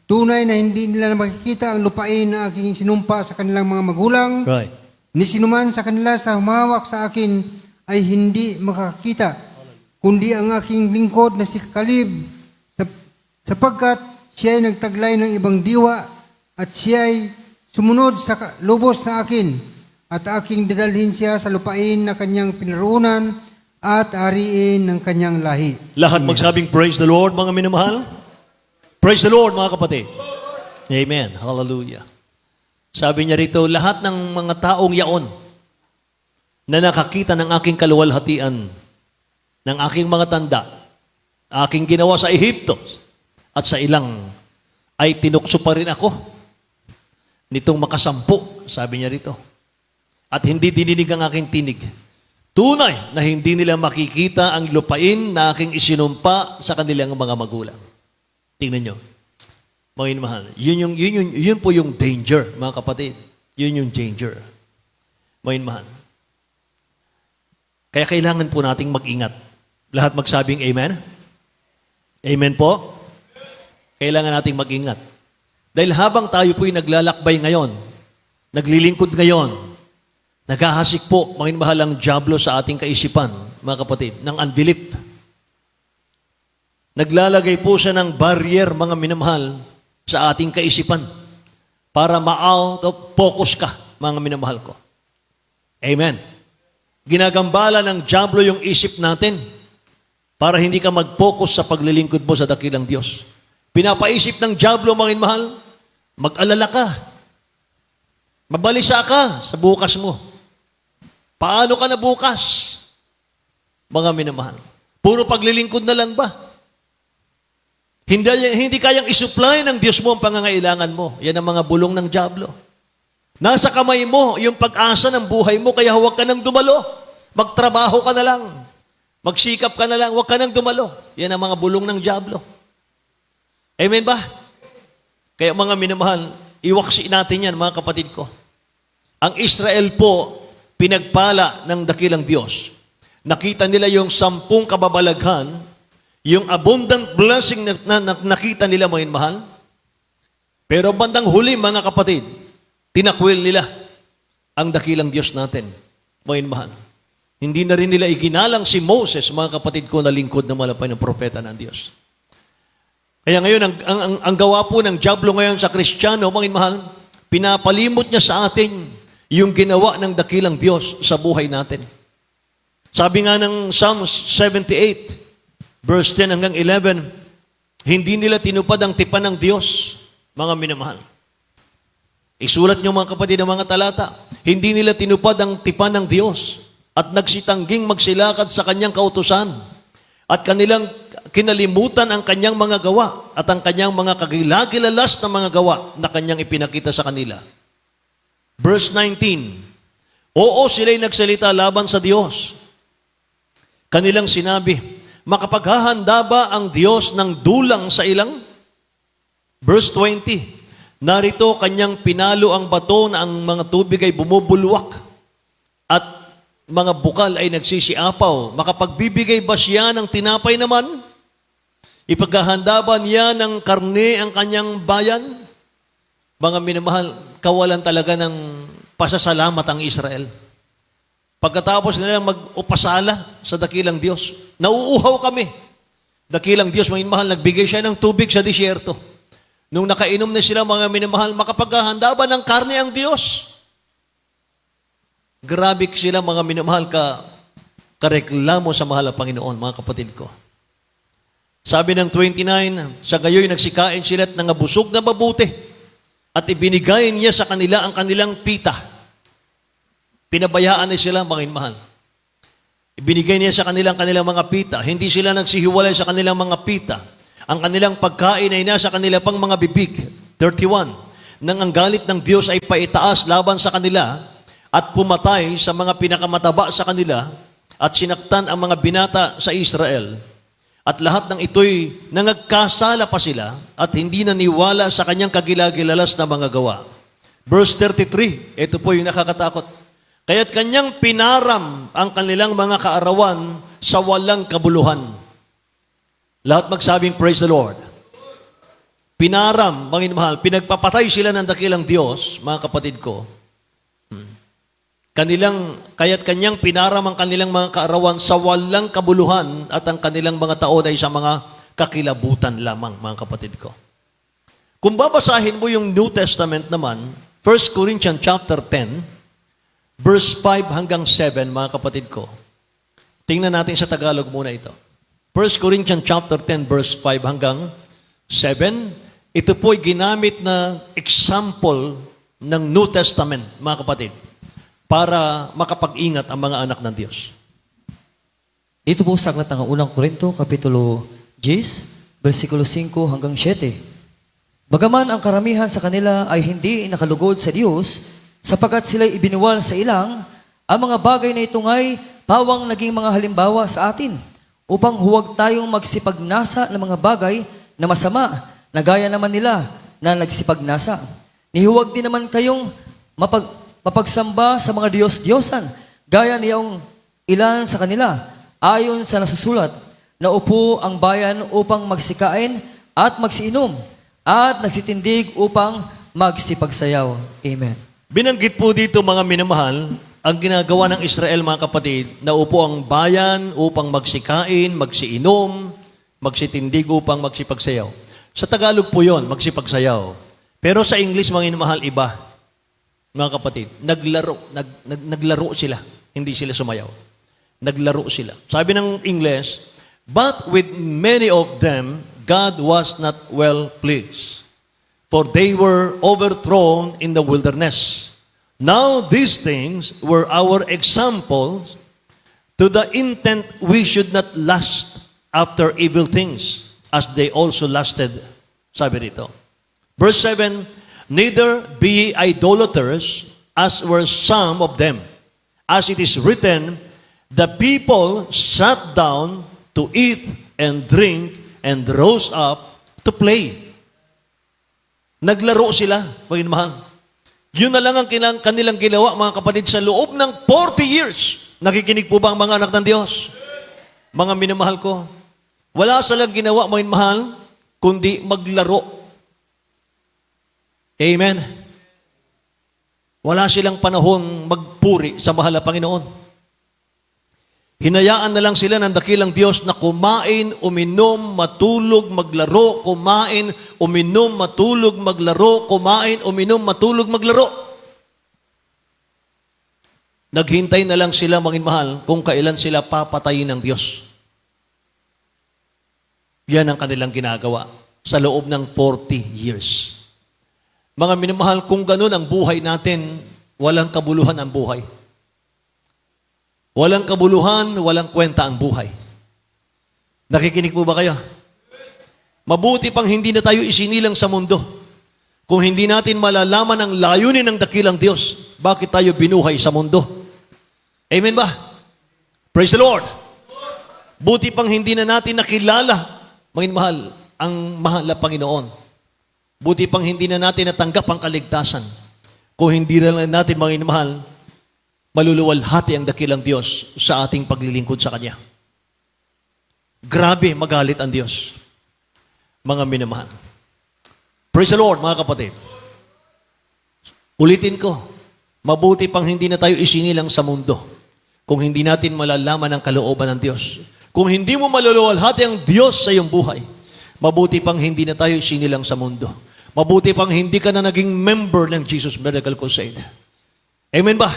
Tunay na hindi nila makikita ang lupain na aking sinumpa sa kanilang mga magulang. Right. Ni sinuman sa kanila sa humawak sa akin ay hindi makakita, kundi ang aking lingkod na si Kalib, sapagkat siya ay nagtaglay ng ibang diwa at siya ay sumunod sa lubos sa akin at aking dadalhin siya sa lupain na kanyang pinarunan at ariin ng kanyang lahi. Lahat magsabing praise the Lord, mga minamahal. Praise the Lord, mga kapatid. Amen. Hallelujah. Sabi niya rito, lahat ng mga taong yaon na nakakita ng aking kaluwalhatian, ng aking mga tanda, aking ginawa sa Ehipto at sa ilang, ay tinukso pa rin ako nitong makasampu, sabi niya rito. At hindi dininig ang aking tinig. Tunay na hindi nila makikita ang lupain na aking isinumpa sa kanilang mga magulang. Tingnan nyo. Mga mahal, yun po yung danger, mga kapatid. Yun yung danger. Mga mahal. Kaya kailangan po nating mag-ingat. Lahat magsabing amen? Amen po? Kailangan nating mag-ingat. Dahil habang tayo po'y naglalakbay ngayon, naglilingkod ngayon, naghahasik po, mga mahal, ang dyablo sa ating kaisipan, mga kapatid, ng unbelief. Naglalagay po siya ng barrier, mga minamahal, sa ating kaisipan para ma-out of focus ka, mga minamahal ko. Amen. Ginagambala ng dyablo yung isip natin para hindi ka mag-focus sa paglilingkod mo sa dakilang Diyos. Pinapaisip ng dyablo, mga minamahal, mag-alala ka. Mabalisa ka sa bukas mo. Paano ka na bukas? Mga minamahal. Puro paglilingkod na lang ba? Hindi kayang isupply ng Diyos mo ang pangangailangan mo. Yan ang mga bulong ng dyablo. Nasa kamay mo yung pag-asa ng buhay mo, kaya huwag ka nang dumalo. Magtrabaho ka na lang. Magsikap ka na lang, huwag ka nang dumalo. Yan ang mga bulong ng dyablo. Amen ba? Kaya mga minamahal, iwaksi natin yan, mga kapatid ko. Ang Israel po, pinagpala ng dakilang Diyos. Nakita nila yung 10 kababalaghan, yung abundant blessing na nakita nila, mga mahal. Pero bandang huli, mga kapatid, tinakwil nila ang dakilang Diyos natin, mga mahal. Hindi na rin nila iginalang si Moses, mga kapatid ko, na lingkod na malapay ng propeta ng Diyos. Kaya ngayon, ang gawa po ng dyablo ngayon sa Kristiyano, mga mahal, pinapalimot niya sa atin yung ginawa ng dakilang Diyos sa buhay natin. Sabi nga ng Psalm 78, verse 10 hanggang 11, hindi nila tinupad ang tipan ng Diyos, mga minamahal. Isulat niyo, mga kapatid, ng mga talata. Hindi nila tinupad ang tipan ng Diyos at nagsitangging magsilakad sa kanyang kautusan at kanilang kinalimutan ang kanyang mga gawa at ang kanyang mga kagilagilalas na mga gawa na kanyang ipinakita sa kanila. Verse 19, oo, sila'y nagsalita laban sa Diyos. Kanilang sinabi, makapaghahanda ba ang Diyos ng dulang sa ilang? Verse 20, Narito kanyang pinalo ang bato na ang mga tubig ay bumubulwak at mga bukal ay nagsisiapaw. Makapagbibigay ba siya ng tinapay naman? Ipaghahanda ba niya ng karne ang kanyang bayan? Mga minamahal, kawalan talaga ng pasasalamat ang Israel. Pagkatapos nila mag-upasala sa dakilang Diyos, nauuhaw kami. Dakilang Diyos, mga minamahal, nagbigay siya ng tubig sa disyerto. Nung nakainom na sila, mga minamahal, makapaghahanda ba ng karne ang Diyos? Grabe sila, mga minamahal, kareklamo sa mahal na Panginoon, mga kapatid ko. Sabi ng 29, sa gayoy nagsikain sila at nangabusog na mabuti at ibinigay niya sa kanila ang kanilang pita. Pinabayaan na sila, mga minamahal. Ibinigay niya sa kanilang mga pita. Hindi sila nagsihiwalay sa kanilang mga pita. Ang kanilang pagkain ay nasa kanila pang mga bibig. 31. Nang ang galit ng Diyos ay paitaas laban sa kanila at pumatay sa mga pinakamataba sa kanila at sinaktan ang mga binata sa Israel. At lahat ng ito'y nangagkasala pa sila at hindi naniwala sa kanyang kagilagilalas na mga gawa. Verse 33, ito po yung nakakatakot. Kaya't kanyang pinaram ang kanilang mga kaarawan sa walang kabuluhan. Lahat magsabing, praise the Lord. Pinaram, mga mahal, pinagpapatay sila ng dakilang Diyos, mga kapatid ko. Kaya't kanyang pinaram ang kanilang mga kaarawan sa walang kabuluhan at ang kanilang mga taon ay sa mga kakilabutan lamang, mga kapatid ko. Kung babasahin mo yung New Testament naman, 1 Corinthians chapter 10, verse 5 hanggang 7, mga kapatid ko. Tingnan natin sa Tagalog muna ito. 1 Corinthians chapter 10, verse 5 hanggang 7. Ito po ay ginamit na example ng New Testament, mga kapatid, para makapag-ingat ang mga anak ng Diyos. Ito po saklat ng unang Korinto, kapitulo 10, versikulo 5 hanggang 7. Bagaman ang karamihan sa kanila ay hindi nakalugod sa Diyos, sapagkat sila'y ibinuwal sa ilang, ang mga bagay na itong ay pawang naging mga halimbawa sa atin, upang huwag tayong magsipagnasa ng mga bagay na masama, na gaya naman nila na nagsipagnasa. Nihuwag din naman kayong mapagsamba sa mga Diyos-Diyosan, gaya niyong ilan sa kanila, ayon sa nasusulat, na upo ang bayan upang magsikain at magsiinom, at nagsitindig upang magsipagsayaw. Amen. Binanggit po dito, mga minamahal, ang ginagawa ng Israel, mga kapatid, na upo ang bayan upang magsikain, magsiinom, magsitindig upang magsipagsayaw. Sa Tagalog po yon, magsipagsayaw. Pero sa English, mga minamahal, iba. Mga kapatid, naglaro sila. Hindi sila sumayaw. Naglaro sila. Sabi ng English, but with many of them, God was not well pleased, for they were overthrown in the wilderness. Now these things were our examples to the intent we should not lust after evil things, as they also lusted. Sabi rito. Verse 7, neither be ye idolaters, as were some of them. As it is written, the people sat down to eat and drink and rose up to play. Naglaro sila, pagmamahal. Yun na lang ang kanilang ginawa, mga kapatid, sa loob ng 40 years. Nakikinig po ba ang mga anak ng Diyos? Mga minamahal ko, wala silang ginawa, mga minamahal, kundi maglaro. Amen. Wala silang panahon magpuri sa mahal na Panginoon. Hinayaan na lang sila ng dakilang Diyos na kumain, uminom, matulog, maglaro, kumain, uminom, matulog, maglaro, kumain, uminom, matulog, maglaro. Naghintay na lang sila, mga mahal, kung kailan sila papatayin ng Diyos. Yan ang kanilang ginagawa sa loob ng 40 years. Mga minamahal, kung ganun ang buhay natin, walang kabuluhan ang buhay. Walang kabuluhan, walang kwenta ang buhay. Nakikinig po ba kayo? Mabuti pang hindi na tayo isinilang sa mundo. Kung hindi natin malalaman ang layunin ng dakilang Diyos, bakit tayo binuhay sa mundo? Amen ba? Praise the Lord. Buti pang hindi na natin nakilala, mga mahal, ang mahal na Panginoon. Buti pang hindi na natin natanggap ang kaligtasan. Kung hindi na lang natin, mga minamahal, maluluwalhati ang dakilang Diyos sa ating paglilingkod sa Kanya. Grabe magalit ang Diyos, mga minamahal. Praise the Lord, mga kapatid. Ulitin ko, mabuti pang hindi na tayo isinilang sa mundo kung hindi natin malalaman ang kalooban ng Diyos. Kung hindi mo maluluwalhati ang Diyos sa iyong buhay, mabuti pang hindi na tayo isinilang sa mundo. Mabuti pang hindi ka na naging member ng Jesus Medical Crusade. Amen ba?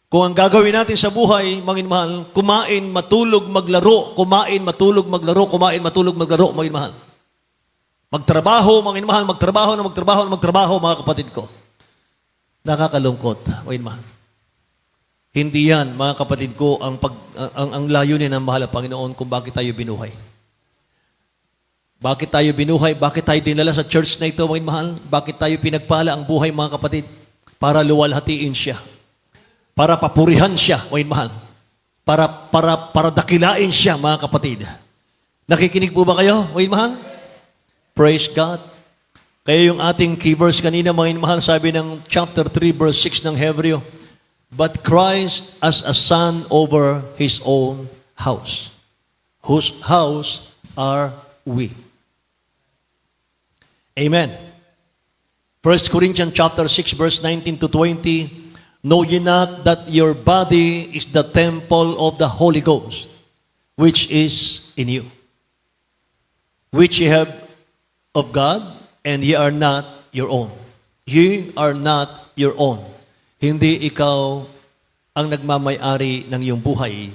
Kung ang gagawin natin sa buhay, mga mahal, kumain, matulog, maglaro, kumain, matulog, maglaro, kumain, matulog, maglaro, mga mahal. Magtrabaho, mga mahal, magtrabaho, mga kapatid ko. Nakakalungkot, mga mahal. Hindi yan, mga kapatid ko, ang layunin ng mahal na Panginoon kung bakit tayo binuhay. Bakit tayo binuhay? Bakit tayo dinala sa church na ito, mga mahal? Bakit tayo pinagpala ang buhay, mga kapatid? Para luwalhatiin siya. Para papurihan siya, mga mahal. Para dakilain siya, mga kapatid. Nakikinig po ba kayo, mga mahal? Praise God. Kaya yung ating key verse kanina, mga mahal, sabi ng chapter 3, verse 6 ng Hebreo, but Christ as a son over His own house, whose house are we. Amen. 1 Corinthians chapter 6, verse 19 to 20, know ye not that your body is the temple of the Holy Ghost, which is in you, which ye have of God, and ye are not your own. Ye are not your own. Hindi ikaw ang nagmamay-ari ng iyong buhay.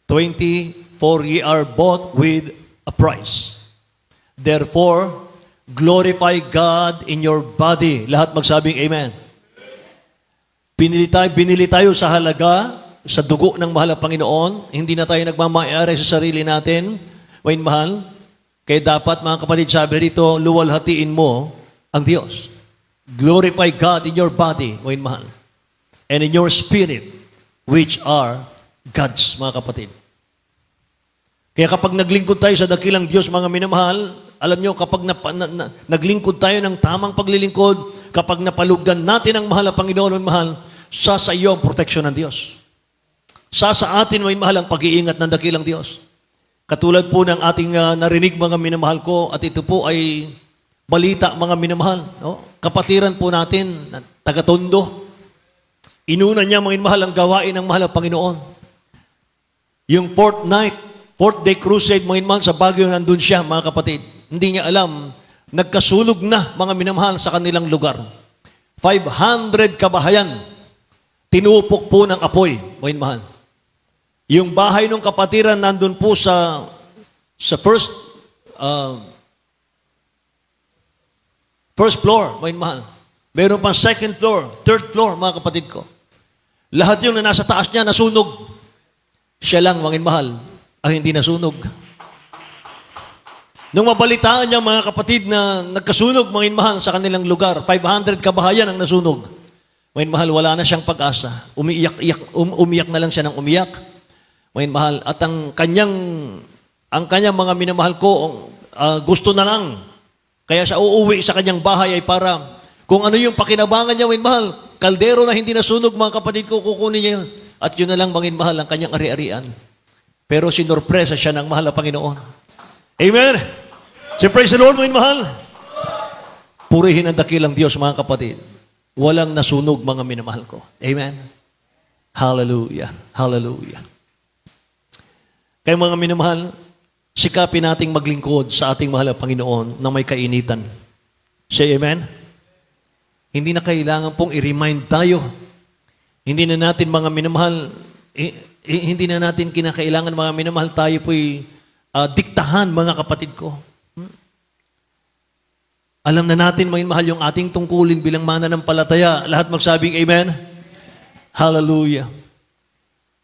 20, for ye are bought with a price. Therefore, glorify God in your body. Lahat magsabing amen. Binili tayo sa halaga, sa dugo ng mahal na Panginoon. Hindi na tayo nagmamay-ari sa sarili natin. Wain mahal. Kaya dapat, mga kapatid, sabi rito, luwalhatiin mo ang Diyos. Glorify God in your body, wain mahal. And in your spirit, which are God's, mga kapatid. Kaya kapag naglingkod tayo sa dakilang Diyos, mga minamahal, alam nyo, kapag naglingkod tayo ng tamang paglilingkod, kapag napalugdan natin ang mahal na Panginoon, may mahal, sa iyo ang proteksyon ng Diyos. Sa atin, may mahal ang pag-iingat ng dakilang Diyos. Katulad po ng ating narinig, mga minamahal ko, at ito po ay balita, mga minamahal. No? Kapatiran po natin, taga-Tondo. Inuna niya, mga minamahal, ang gawain ng mahal na Panginoon. Yung fourth day crusade, mga minamahal, sa Baguio, nandun siya, mga kapatid. Hindi niya alam, nagkasulog na, mga minamahal, sa kanilang lugar. 500 kabahayan, tinupok po ng apoy, mga minamahal. Yung bahay ng kapatiran nandun po sa first floor, mga minamahal. Meron pang second floor, third floor, mga kapatid ko. Lahat yung na nasa taas niya, nasunog. Siya lang, mga minamahal, ang hindi nasunog. Nung mabalitaan niya, mga kapatid, na nagkasunog, mga minamahal, sa kanilang lugar, 500 kabahayan ang nasunog. Mga minamahal, wala na siyang pag-asa. Umiyak na lang siya ng umiyak. Mga minamahal, at ang kanyang mga minamahal ko, gusto na lang. Kaya sa uuwi sa kanyang bahay ay para, kung ano yung pakinabangan niya, mga minamahal, kaldero na hindi nasunog, mga kapatid ko, kukunin niya yun. At yun na lang, mga minamahal, ang kanyang ari-arian. Pero sinurpresa siya ng mahal na Panginoon. Amen? So praise the Lord, mga minamahal. Purihin ang dakilang Diyos, mga kapatid. Walang nasunog, mga minamahal ko. Amen? Hallelujah. Hallelujah. Kaya mga minamahal, sikapin nating maglingkod sa ating mahal na Panginoon na may kainitan. Say amen? Hindi na kailangan pong i-remind tayo. Hindi na natin, mga minamahal, hindi na natin kinakailangan, mga minamahal, tayo po'y diktahan, mga kapatid ko. Alam na natin, mga minamahal, yung ating tungkulin bilang mananampalataya. Lahat magsabing amen? Hallelujah.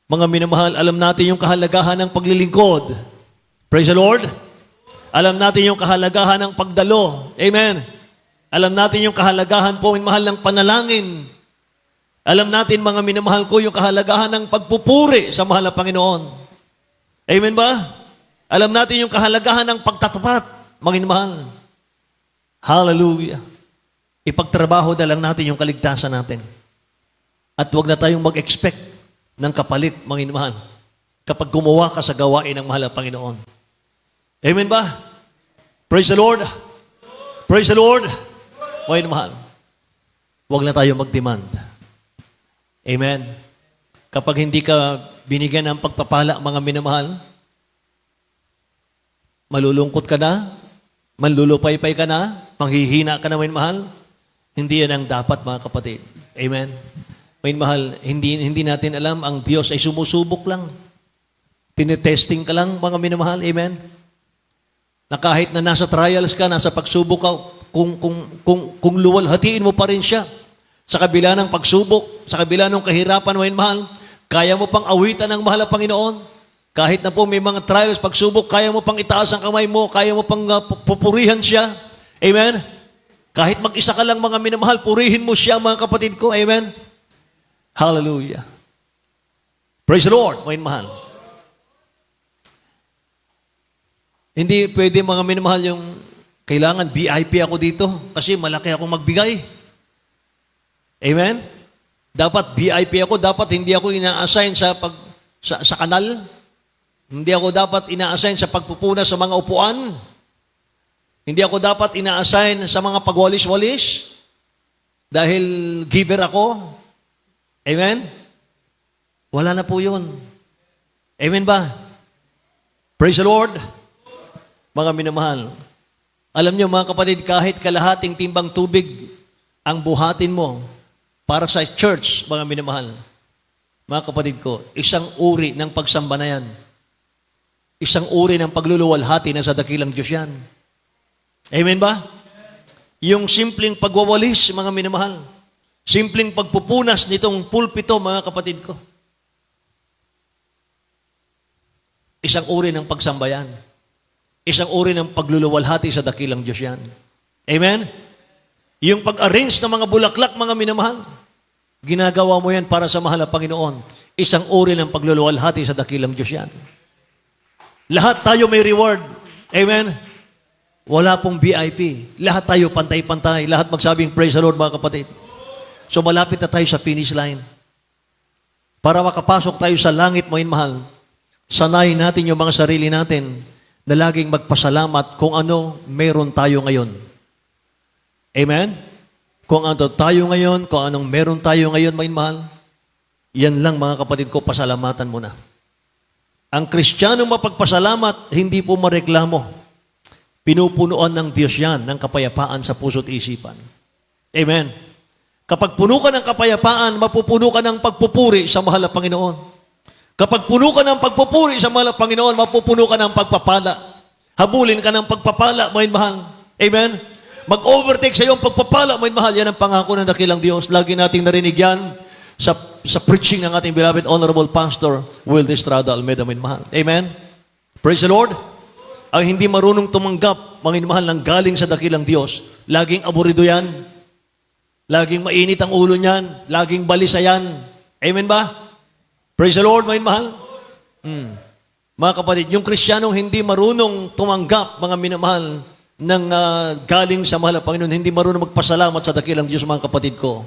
Mga minamahal, alam natin yung kahalagahan ng paglilingkod. Praise the Lord. Alam natin yung kahalagahan ng pagdalo. Amen. Alam natin yung kahalagahan po, minamahal, ng panalangin. Alam natin, mga minamahal ko, yung kahalagahan ng pagpupuri sa mahal na Panginoon. Amen ba? Alam natin yung kahalagahan ng pagtatapat, mga minamahal. Hallelujah. Ipagtrabaho na lang natin yung kaligtasan natin. At huwag na tayong mag-expect ng kapalit, mga inamahal, kapag gumawa ka sa gawain ng mahal na Panginoon. Amen ba? Praise the Lord. Praise the Lord. Mga inamahal, huwag na tayo mag-demand. Amen. Kapag hindi ka binigyan ng pagpapala, mga minamahal, malulungkot ka na, manlulupaypay ka na, manghihina ka na, minamahal, hindi yan ang dapat, mga kapatid. Amen. Minamahal, hindi natin alam, ang Diyos ay sumusubok lang. Tinetesting ka lang, mga minamahal. Amen. Na kahit na nasa trials ka, nasa pagsubok ka, kung luwalhatiin mo pa rin siya, sa kabila ng pagsubok, sa kabila ng kahirapan, minamahal, kaya mo pang awitan ng mahal na Panginoon. Kahit na po may mga trials, pagsubok, kaya mo pang itaas ang kamay mo, kaya mo pang pupurihan siya. Amen? Kahit mag-isa ka lang, mga minamahal, purihin mo siya, mga kapatid ko. Amen? Hallelujah. Praise the Lord, mga minamahal. Hindi pwede, mga minamahal, yung kailangan VIP ako dito kasi malaki akong magbigay. Amen? Dapat VIP ako, dapat hindi ako ina-assign sa kanal. Hindi ako dapat ina-assign sa pagpupuna sa mga upuan. Hindi ako dapat ina-assign sa mga pagwalis-walis dahil giver ako. Amen? Wala na po yun. Amen ba? Praise the Lord. Mga minamahal. Alam niyo, mga kapatid, kahit kalahating timbang tubig ang buhatin mo para sa church, mga minamahal, mga kapatid ko, isang uri ng pagsamba na yan. Isang uri ng pagluluwalhati na sa dakilang Diyos yan. Amen ba? Yung simpleng pagwawalis, mga minamahal, simpleng pagpupunas nitong pulpito, mga kapatid ko, isang uri ng pagsamba yan. Isang uri ng pagluluwalhati sa dakilang Diyos yan. Amen? Yung pag-arrange ng mga bulaklak, mga minamahal, ginagawa mo yan para sa mahal na Panginoon. Isang uri ng pagluluwalhati sa dakilang Diyos yan. Lahat tayo may reward. Amen? Wala pong VIP. Lahat tayo pantay-pantay. Lahat magsabing praise the Lord, mga kapatid. So malapit na tayo sa finish line. Para makapasok tayo sa langit, mga mahal, sanayin natin yung mga sarili natin na laging magpasalamat kung ano meron tayo ngayon. Amen? Kung ano tayo ngayon, kung anong meron tayo ngayon, may mahal, yan lang, mga kapatid ko, pasalamatan mo na. Ang Kristiyanong mapagpasalamat, hindi po mareklamo. Pinupunuan ng Diyos yan ng kapayapaan sa puso't isipan. Amen? Kapag puno ka ng kapayapaan, mapupuno ka ng pagpupuri sa mahal na Panginoon. Kapag puno ka ng pagpupuri sa mahal na Panginoon, mapupuno ka ng pagpapala. Habulin ka ng pagpapala, mga mahal. Amen? Mag-overtake sa iyong pagpapala, mga mahal. Yan ang pangako ng dakilang Diyos. Lagi nating narinig yan sa preaching ng ating beloved Honorable Pastor Will Estrada Almeida, mga mahal. Amen? Praise the Lord. Ang hindi marunong tumanggap, mga mahal, ng galing sa dakilang Diyos, laging aburido yan. Laging mainit ang ulo niyan. Laging balisa yan. Amen ba? Praise the Lord, mga mahal. Mga kapatid, yung Kristiyanong hindi marunong tumanggap, mga minamahal, ng galing sa mahal na Panginoon, hindi marunong magpasalamat sa dakilang Diyos, mga kapatid ko,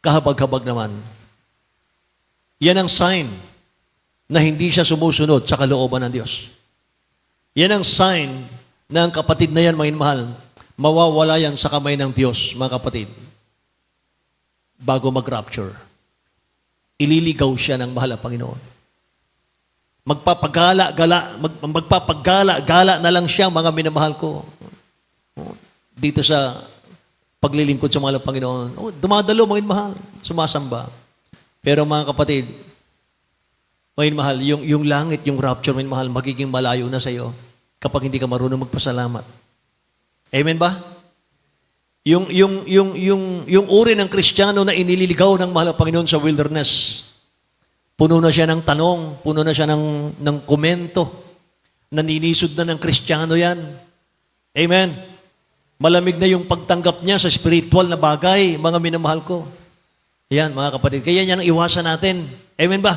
kahabag-habag naman. Yan ang sign na hindi siya sumusunod sa kalooban ng Diyos. Yan ang sign na ang kapatid na yan, mga mahal, mawawala yan sa kamay ng Diyos, mga kapatid, bago mag-rapture. Ililigaw siya ng mahal na Panginoon. Magpapagala-gala na lang siya, mga minamahal ko. Dito sa paglilingkod sa mahal na Panginoon. Dumadalo, mga minamahal, sumasamba. Pero mga kapatid, mga minamahal, yung langit, yung rapture, mga minamahal, magiging malayo na sa iyo kapag hindi ka marunong magpasalamat. Amen ba? Yung uri ng Kristiyano na inililigaw ng mahal na Panginoon sa wilderness, puno na siya ng tanong, puno na siya ng komento, naninisod na ng Kristiyano yan. Amen. Malamig na yung pagtanggap niya sa spiritual na bagay, mga minamahal ko. Yan, mga kapatid. Kaya yan ang iwasan natin. Amen ba?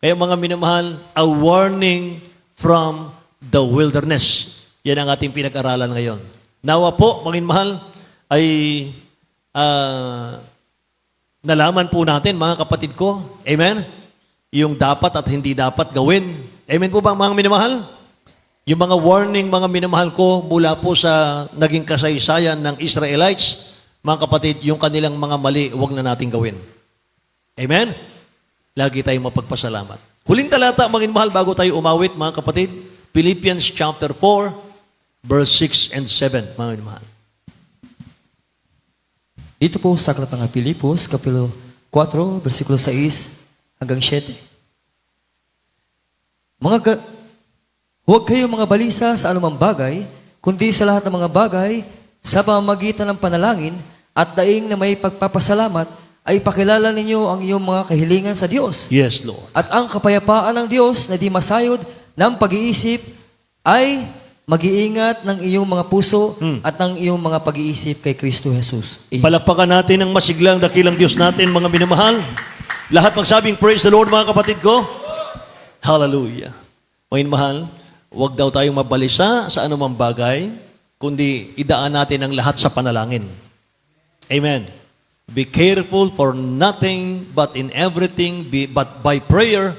Kaya mga minamahal, a warning from the wilderness. Yan ang ating pinag-aralan ngayon. Nawa po, mga mahal, ay nalaman po natin, mga kapatid ko. Amen? Yung dapat at hindi dapat gawin. Amen po ba, mga minamahal? Yung mga warning, mga minamahal ko, mula po sa naging kasaysayan ng Israelites, mga kapatid, yung kanilang mga mali, huwag na natin gawin. Amen? Lagi tayong mapagpasalamat. Huling talata, mga minamahal, bago tayo umawit, mga kapatid, Philippians chapter 4, verse 6 and 7, mga minamahal. Dito po sa aklat ng Pilipos, kapitulo 4, versikulo 6 hanggang 7. Huwag kayo mga balisa sa anumang bagay, kundi sa lahat ng mga bagay, sa pamamagitan ng panalangin at daing na may pagpapasalamat, ay pakilala ninyo ang iyong mga kahilingan sa Diyos. Yes, Lord. At ang kapayapaan ng Diyos na di masayod ng pag-iisip ay mag-iingat ng iyong mga puso at ng iyong mga pag-iisip kay Kristo Jesus. Amen. Palakpakan natin ang masiglang dakilang Diyos natin, mga minamahal. Lahat magsabing, praise the Lord, mga kapatid ko. Hallelujah. Mga minamahal, huwag daw tayong mabalisa sa anumang bagay, kundi idaan natin ang lahat sa panalangin. Amen. Be careful for nothing, but in everything, but by prayer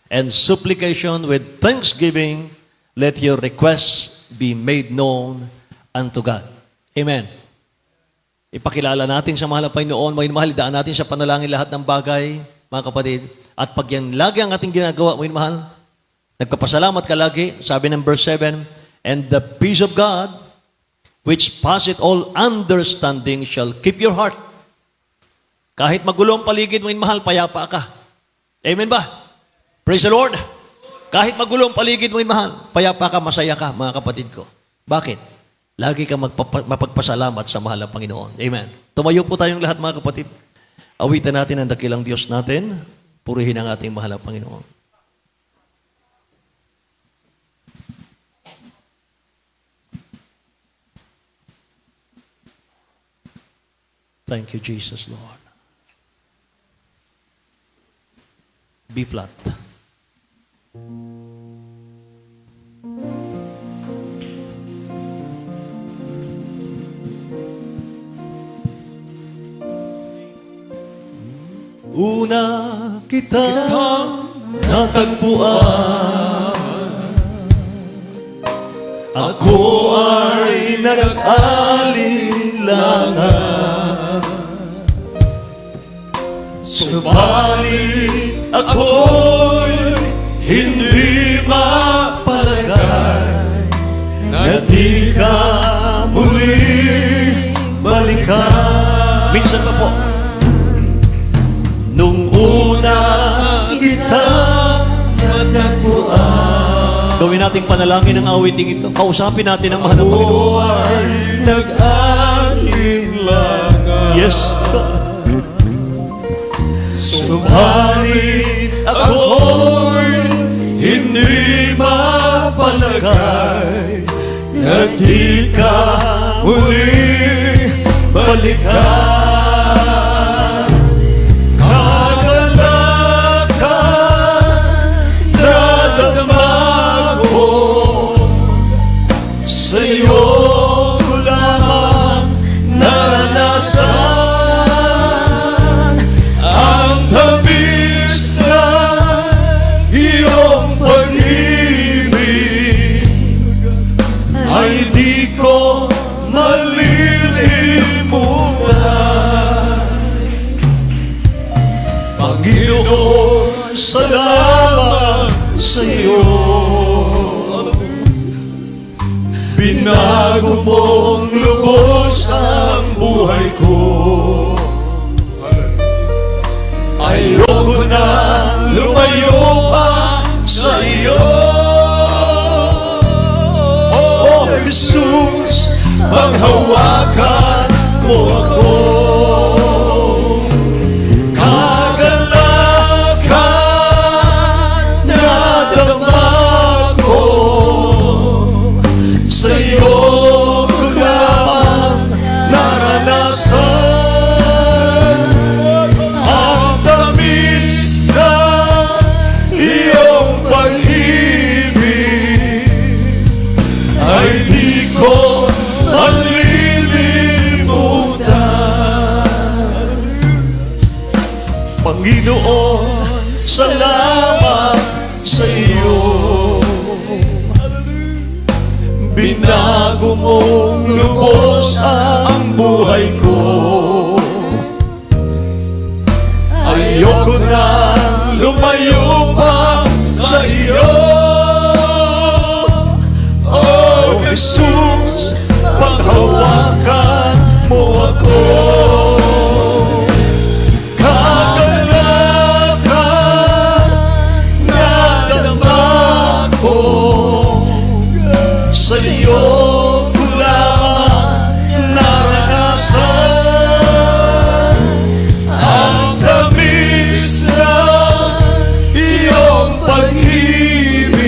and supplication with thanksgiving, let your requests be made known unto God. Amen. Ipakilala natin sa mahal na Panginoon, mga minamahal, idaan natin sa panalangin lahat ng bagay, mga kapatid. At pag yan lagi ang ating ginagawa, mga minamahal, nagpapasalamat ka lagi, sabi ng verse 7, and the peace of God, which passeth all understanding, shall keep your heart. Kahit magulo ang paligid, mga minamahal, payapa ka. Amen ba? Praise the Lord. Kahit magulo ang paligid, mga minamahal, payapa ka, masaya ka, mga kapatid ko. Bakit? Lagi kang mapagpasalamat sa mahal na Panginoon. Amen. Tumayo po tayong lahat, mga kapatid. Awitan natin ang dakilang Diyos natin. Purihin ang ating mahal na Panginoon. Thank you, Jesus, Lord. B flat. Una kita natagpuan, ako ay nag-alinlangan, subalit ako'y hindi mapalagay na di ka muling balikan. Minsan pa po, nung una kita natagpuan. Gawin nating panalangin ang awiting ito. Kausapin natin ang mahal na Panginoon. Ay nag-alinlangan. Yes, subalit ako'y hindi mapalagay na di ka muling balikan. Kagalakan nadama ko, sa iyo ko lamang naranasan ang tamis na iyong pag-ibig, ay di ko malilimutan. Panginoon, salamat sa iyo. Binago mong lubos ang buhay ko. Ayoko na lumayo pa sa iyo. Oh Jesus, panghawakan mo ako. Kagalakan nadama ko, sa iyo ko Panginoon, salamat sa iyo. Binago mong lubos ang buhay ko. Ayoko na lumayo pa sa iyo. Oh Jesus, paghawakan mo ako. Kagalakan na dama ko. Sa iyo ko lamang naranasan ang tamis na iyong pag-ibig.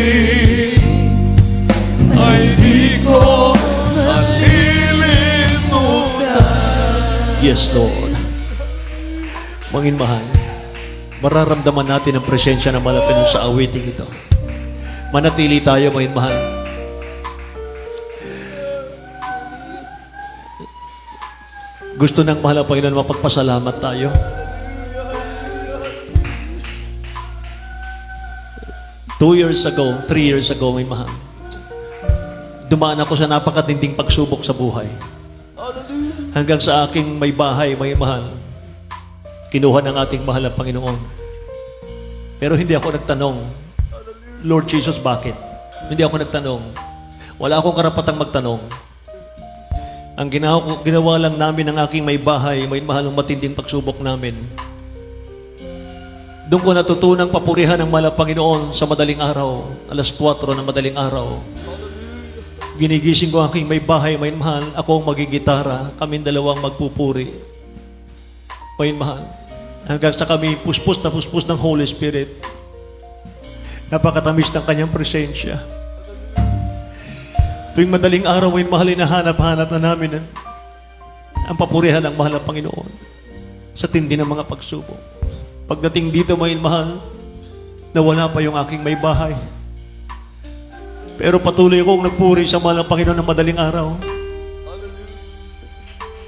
Ay di ko malilimutan. Yes, Lord. Manginmahal, mararamdaman natin ang presensya ng Malapinon sa awiting ito. Manatili tayo, manginmahal. Gusto ng mahal na Panginoon mapagpasalamat tayo. Two years ago, 3 years ago, may mahal. Dumaan ako sa napakatinding pagsubok sa buhay. Hanggang sa aking may bahay, may mahal. Kinuha ng ating mahal na Panginoon. Pero hindi ako nagtanong, Lord Jesus, bakit? Hindi ako nagtanong. Wala akong karapatang magtanong. Ang ginawa lang namin ng aking may bahay, may mahal ng matinding pagsubok namin. Doon ko natutunang papurihan ng mahal na Panginoon sa madaling araw, alas 4 ng madaling araw. Ginigising ko ang aking may bahay, may mahal, ako ang magigitara, kaming dalawang magpupuri. May mahal. Hanggang sa kami puspos na puspos ng Holy Spirit. Napakatamis ng kanyang presensya. Tuwing madaling araw ay mahal, hinahanap-hanap na namin ang papurihan ng mahal na Panginoon sa tindi ng mga pagsubok. Pagdating dito, mahal, nawala pa yung aking may bahay. Pero patuloy akong nagpuri sa mahal na Panginoon ng madaling araw.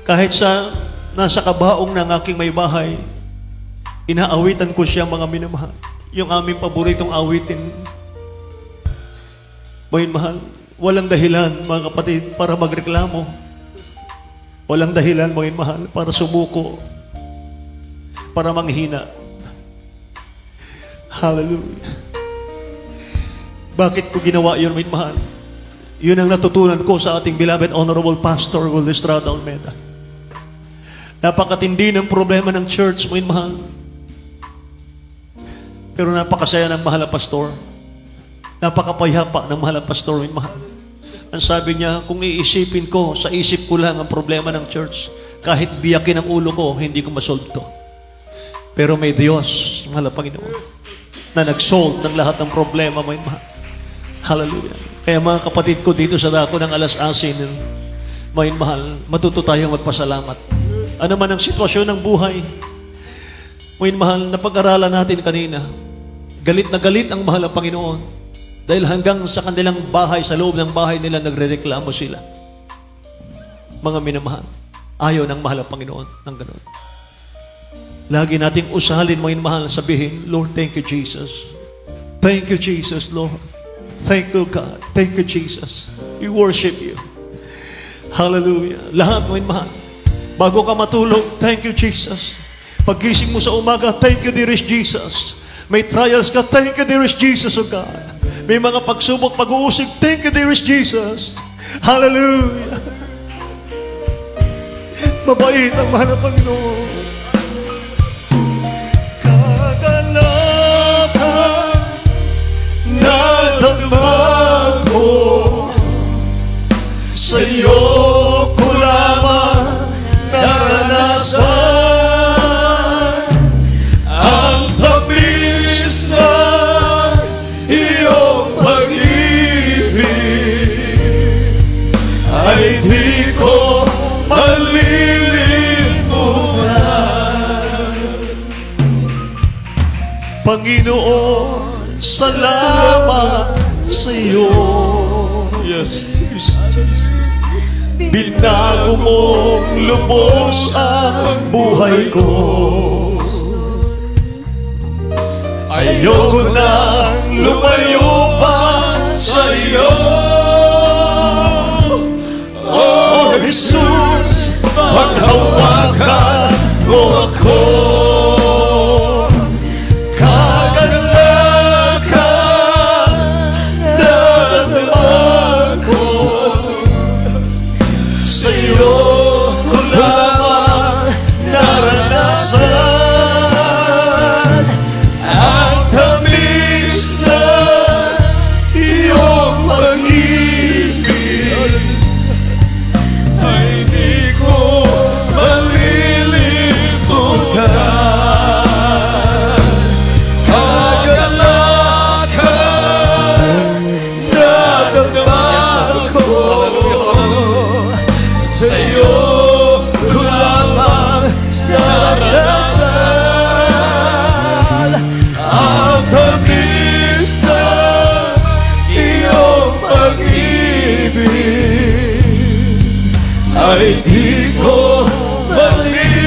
Kahit sa nasa kabaong ng aking may bahay, inaawitan ko siya, mga minamahal. Yung aming paboritong awitin. Mahal, walang dahilan, mga kapatid, para magreklamo. Walang dahilan, mga mahal, para sumuko, para manghina. Hallelujah. Bakit ko ginawa yun, mga mahal? Yun ang natutunan ko sa ating beloved Honorable Pastor Will Estrada Almeda. Napakatindi ng problema ng church, mga mahal. Pero napakasaya ng mahal na pastor. Napakapayapa ng mahal na pastor, mga mahal. Ang sabi niya, kung iisipin ko, sa isip ko lang ang problema ng church, kahit biyakin ang ulo ko, hindi ko masolve to. Pero may Diyos, mahal na Panginoon, na nag-solve ng lahat ng problema, may mahal. Hallelujah. Kaya mga kapatid ko dito sa dako ng alas asin, may mahal, matuto tayong magpasalamat. Ano man ang sitwasyon ng buhay, may mahal, na pag-aralan natin kanina, galit na galit ang mahal na Panginoon. Dahil hanggang sa kanilang bahay, sa loob ng bahay nila, nagrereklamo sila. Mga minamahal, ayaw ng mahal na Panginoon ng ganoon. Lagi nating usalin, mga minamahal, sabihin, Lord, thank you, Jesus. Thank you, Jesus, Lord. Thank you, God. Thank you, Jesus. We worship you. Hallelujah. Lahat, mga minamahal, bago ka matulog, thank you, Jesus. Paggising mo sa umaga, thank you, dearest Jesus. May trials ka, thank you, dearest Jesus, O God. May mga pagsubok, pag-uusig, thank you, dearest Jesus. Hallelujah. Mabait ang mahal na Panginoon. Kagalakan na damag ko, sa iyo ko lamang naranasan ang tamis na iyong pag-ibig. Ay di ko malilimutan. Panginoon, salamat sa iyo. Yes, Jesus. Binago mong lubos ang buhay ko. Ayoko nang lumayo pa sa iyo. Oh Jesus, paghawakan mo ako. Kagalakan na naman ko. Sa iyo ko lamang naranasan ang tamis na iyong pag-ibig. Ay di ko malilimutan. Kagalakan na naman ko. Sa iyo ko lamang naranasan ang tamis na iyong pag-ibig. Ay di ko malilimutan.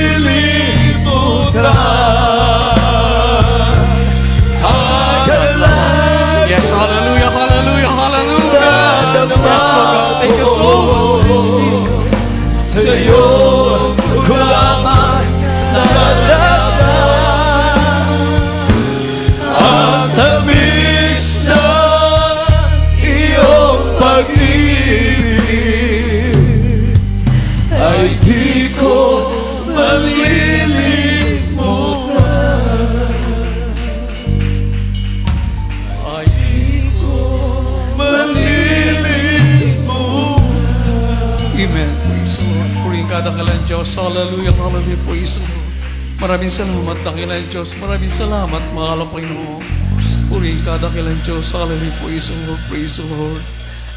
Kagalakan. Yes, hallelujah, hallelujah, hallelujah. Yes, Lord. Thank you so much, Jesus. Sa iyo ko lamang naranasan ang tamis na iyong pag-ibig. Ay di ko malilimutan. Ay di ko malilimutan. Amen. Praise the Lord. Purihin ka, dakilang Diyos. Hallelujah, hallelujah. Praise the Lord. Maraming salamat, dakilang Diyos. Maraming salamat, mahal ang Panginoon. Purihin ka, dakilang Diyos. Hallelujah. Praise the Lord. Praise the Lord.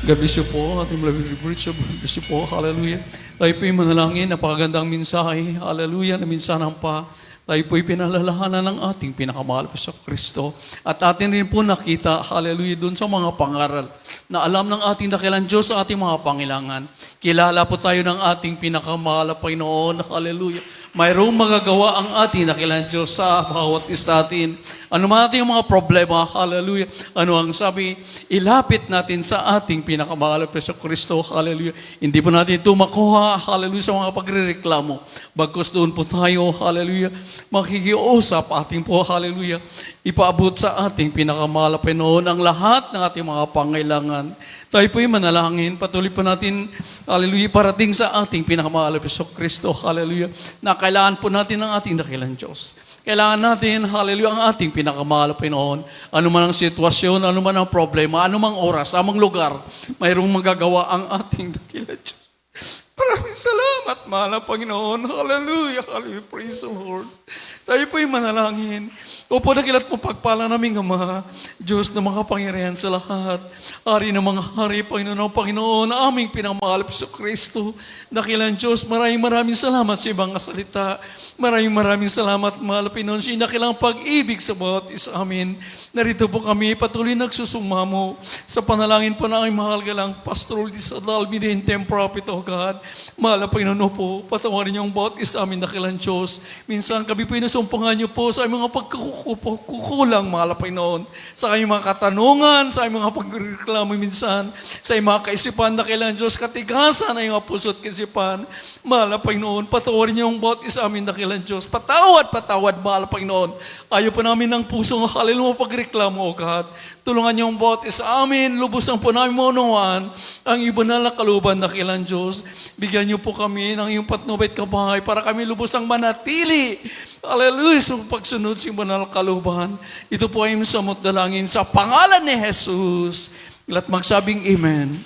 God bless you po, ating beloved preacher. God bless you po. Hallelujah. Tayo po'y manalangin. Napakagandang mensahe. Hallelujah. Na minsanang pa. Tayo po'y pinalalahanan ng ating pinakamahal po sa Kristo. At atin rin po nakita, hallelujah, doon sa mga pangaral na alam ng ating dakilang Diyos sa ating mga pangailangan. Kilala po tayo ng ating pinakamahal na Panginoon. Hallelujah. Mayroong magagawa ang ating dakilang Diyos sa bawat isa natin. Ano man ating mga problema, hallelujah. Ano ang sabi? Ilapit natin sa ating pinakamahal na Preso Kristo, hallelujah. Hindi po natin ito makuha, hallelujah, sa mga pagrereklamo. Bagkus doon po tayo, hallelujah, makikiusap ating po, hallelujah, ipaabot sa ating pinakamahal na Panginoon ang lahat ng ating mga pangailangan. Tayo po'y manalangin, patuloy po natin, hallelujah, parating sa ating pinakamahal na Preso Kristo, hallelujah, na kailangan po natin ng ating dakilang Diyos. Kailangan natin, hallelujah, ang ating pinakamahal na Panginoon. Ano man ang sitwasyon, ano man ang problema, ano mang oras, amang lugar, mayroong magagawa ang ating dakilang Diyos. Maraming salamat, mahal na Panginoon. Hallelujah, hallelujah, praise the Lord. Tayo po'y manalangin. Opo, dakilat mo pagpala namin, Ama, Diyos na makapangyarihan sa lahat. Hari ng mga hari, Panginoon, aming pinamahal sa Kristo. Dakilang Diyos, maraming salamat sa ibang salita. Maraming salamat, mahal Panginoon, sa dakilang pag-ibig sa bawat isa amin. Narito po kami, patuloy nagsusumamo sa panalangin po ng aming mahal galang Pastor Ulises Dalmiden, Prophet, O God. Mahal Panginoon po, patawarin niyo ang bawat isa amin, dakilang Diyos. Minsan kami po inasumpungan niyo po sa aming mga pagkukulang, mahal Panginoon. Sa aming mga katanungan, sa aming mga pagreklamo minsan, sa aming mga kaisipan, dakilang Diyos, katigasan ay mga puso't kaisipan. Mahal Panginoon, patawarin niyo ang bawat isa amin, dakilang Diyos. Patawad, mahal Panginoon. Ayaw po namin ng pusong hallelujah pagreklamo, O God. Tulungan niyo ang bawat isa amin, lubusan po namin maunawaan ang ibanal na kalooban, dakilang Diyos. Bigyan niyo po kami ng iyong patnubay at kabahay para kami lubusang manatili. Hallelujah, sa pagsunod sa ibanal na kalooban. Ito po ay samot dalangin sa pangalan ni Jesus. Lahat magsabing Amen.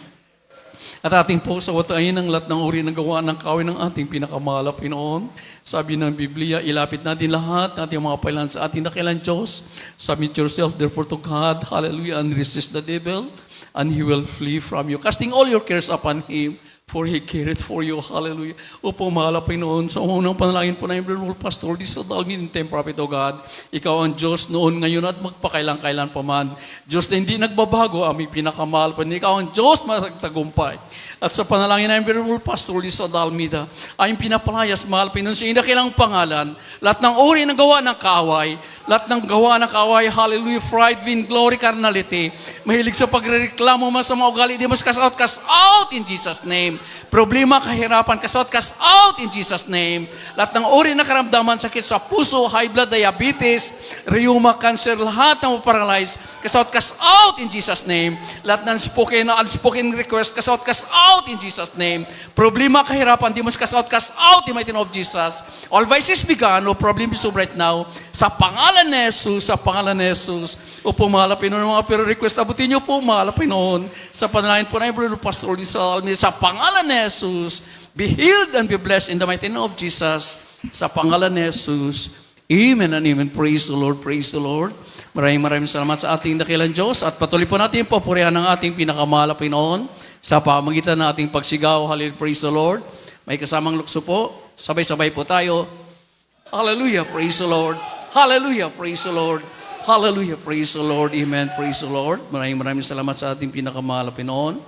At ating po sa watayin ng lahat ng uri ng gawa ng kawin ng ating pinakamahal na Panginoon. Sabi ng Biblia, ilapit natin lahat ng ating mga pailan sa ating dakilang Diyos. Submit yourself therefore to God, hallelujah, and resist the devil, and he will flee from you. Casting all your cares upon Him, For He cared for you. Hallelujah. Opo, mahal na Panginoon, sa unang panalangin po na yung Pastor, this is the in time, Prophet o God. Ikaw ang Diyos noon, ngayon at magpakailan-kailan pa man. Diyos na hindi nagbabago, aming pinakamahal pa. Ikaw ang Diyos magtagumpay. At sa panalangin na yung Pastor, this is the Almida, ay pinapalayas, mahal Panginoon, sa inakilang pangalan, lahat ng uri ng gawa ng kaaway, lahat ng gawa ng kaaway, hallelujah, pride, vain, glory, carnality, mahilig sa pagrereklamo, masama ugali, di mas cast out in Jesus' name. Problema, kahirapan, cast out in Jesus' name. Lahat ng uri ng karamdaman, sakit sa puso, high blood, diabetes, rheuma, cancer, lahat ng paralyzed, cast out in Jesus' name. Lahat ng spoken na unspoken request, cast out in Jesus' name. Problema, kahirapan, di mas cast out in mighty name of Jesus. All vices began, no problem is over right now. Sa pangalan ni Jesus, sa pangalan ni Jesus. Opo, mahal na Pinoon, mga pero request, abutin niyo po, mahal na Pinoon, sa panalangin po na yung Pastor Lisa, sa pangalan ni Jesus, be healed and be blessed in the mighty name of Jesus. Sa pangalan ni Jesus. Amen and amen. Praise the Lord, praise the Lord. Maraming salamat sa ating dakilang Diyos at patuloy po natin papurihan ng ating pinakamahal na Pinoon sa pamagitan ng ating pagsigaw. Hallelujah, praise the Lord. May kasamang lukso po. Sabay-sabay po tayo. Hallelujah, praise the Lord. Hallelujah, praise the Lord. Hallelujah, praise the Lord. Amen, praise the Lord. Maraming salamat sa ating pinakamahal na Pinoon.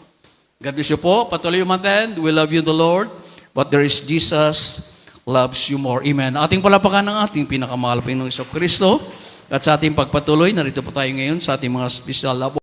God bless you po. Patuloy umattend. We love you the Lord. But there is Jesus loves you more. Amen. Ating palapakan ng ating pinakamahal na Pinoong Kristo. At sa ating pagpatuloy, narito po tayo ngayon sa ating mga special love.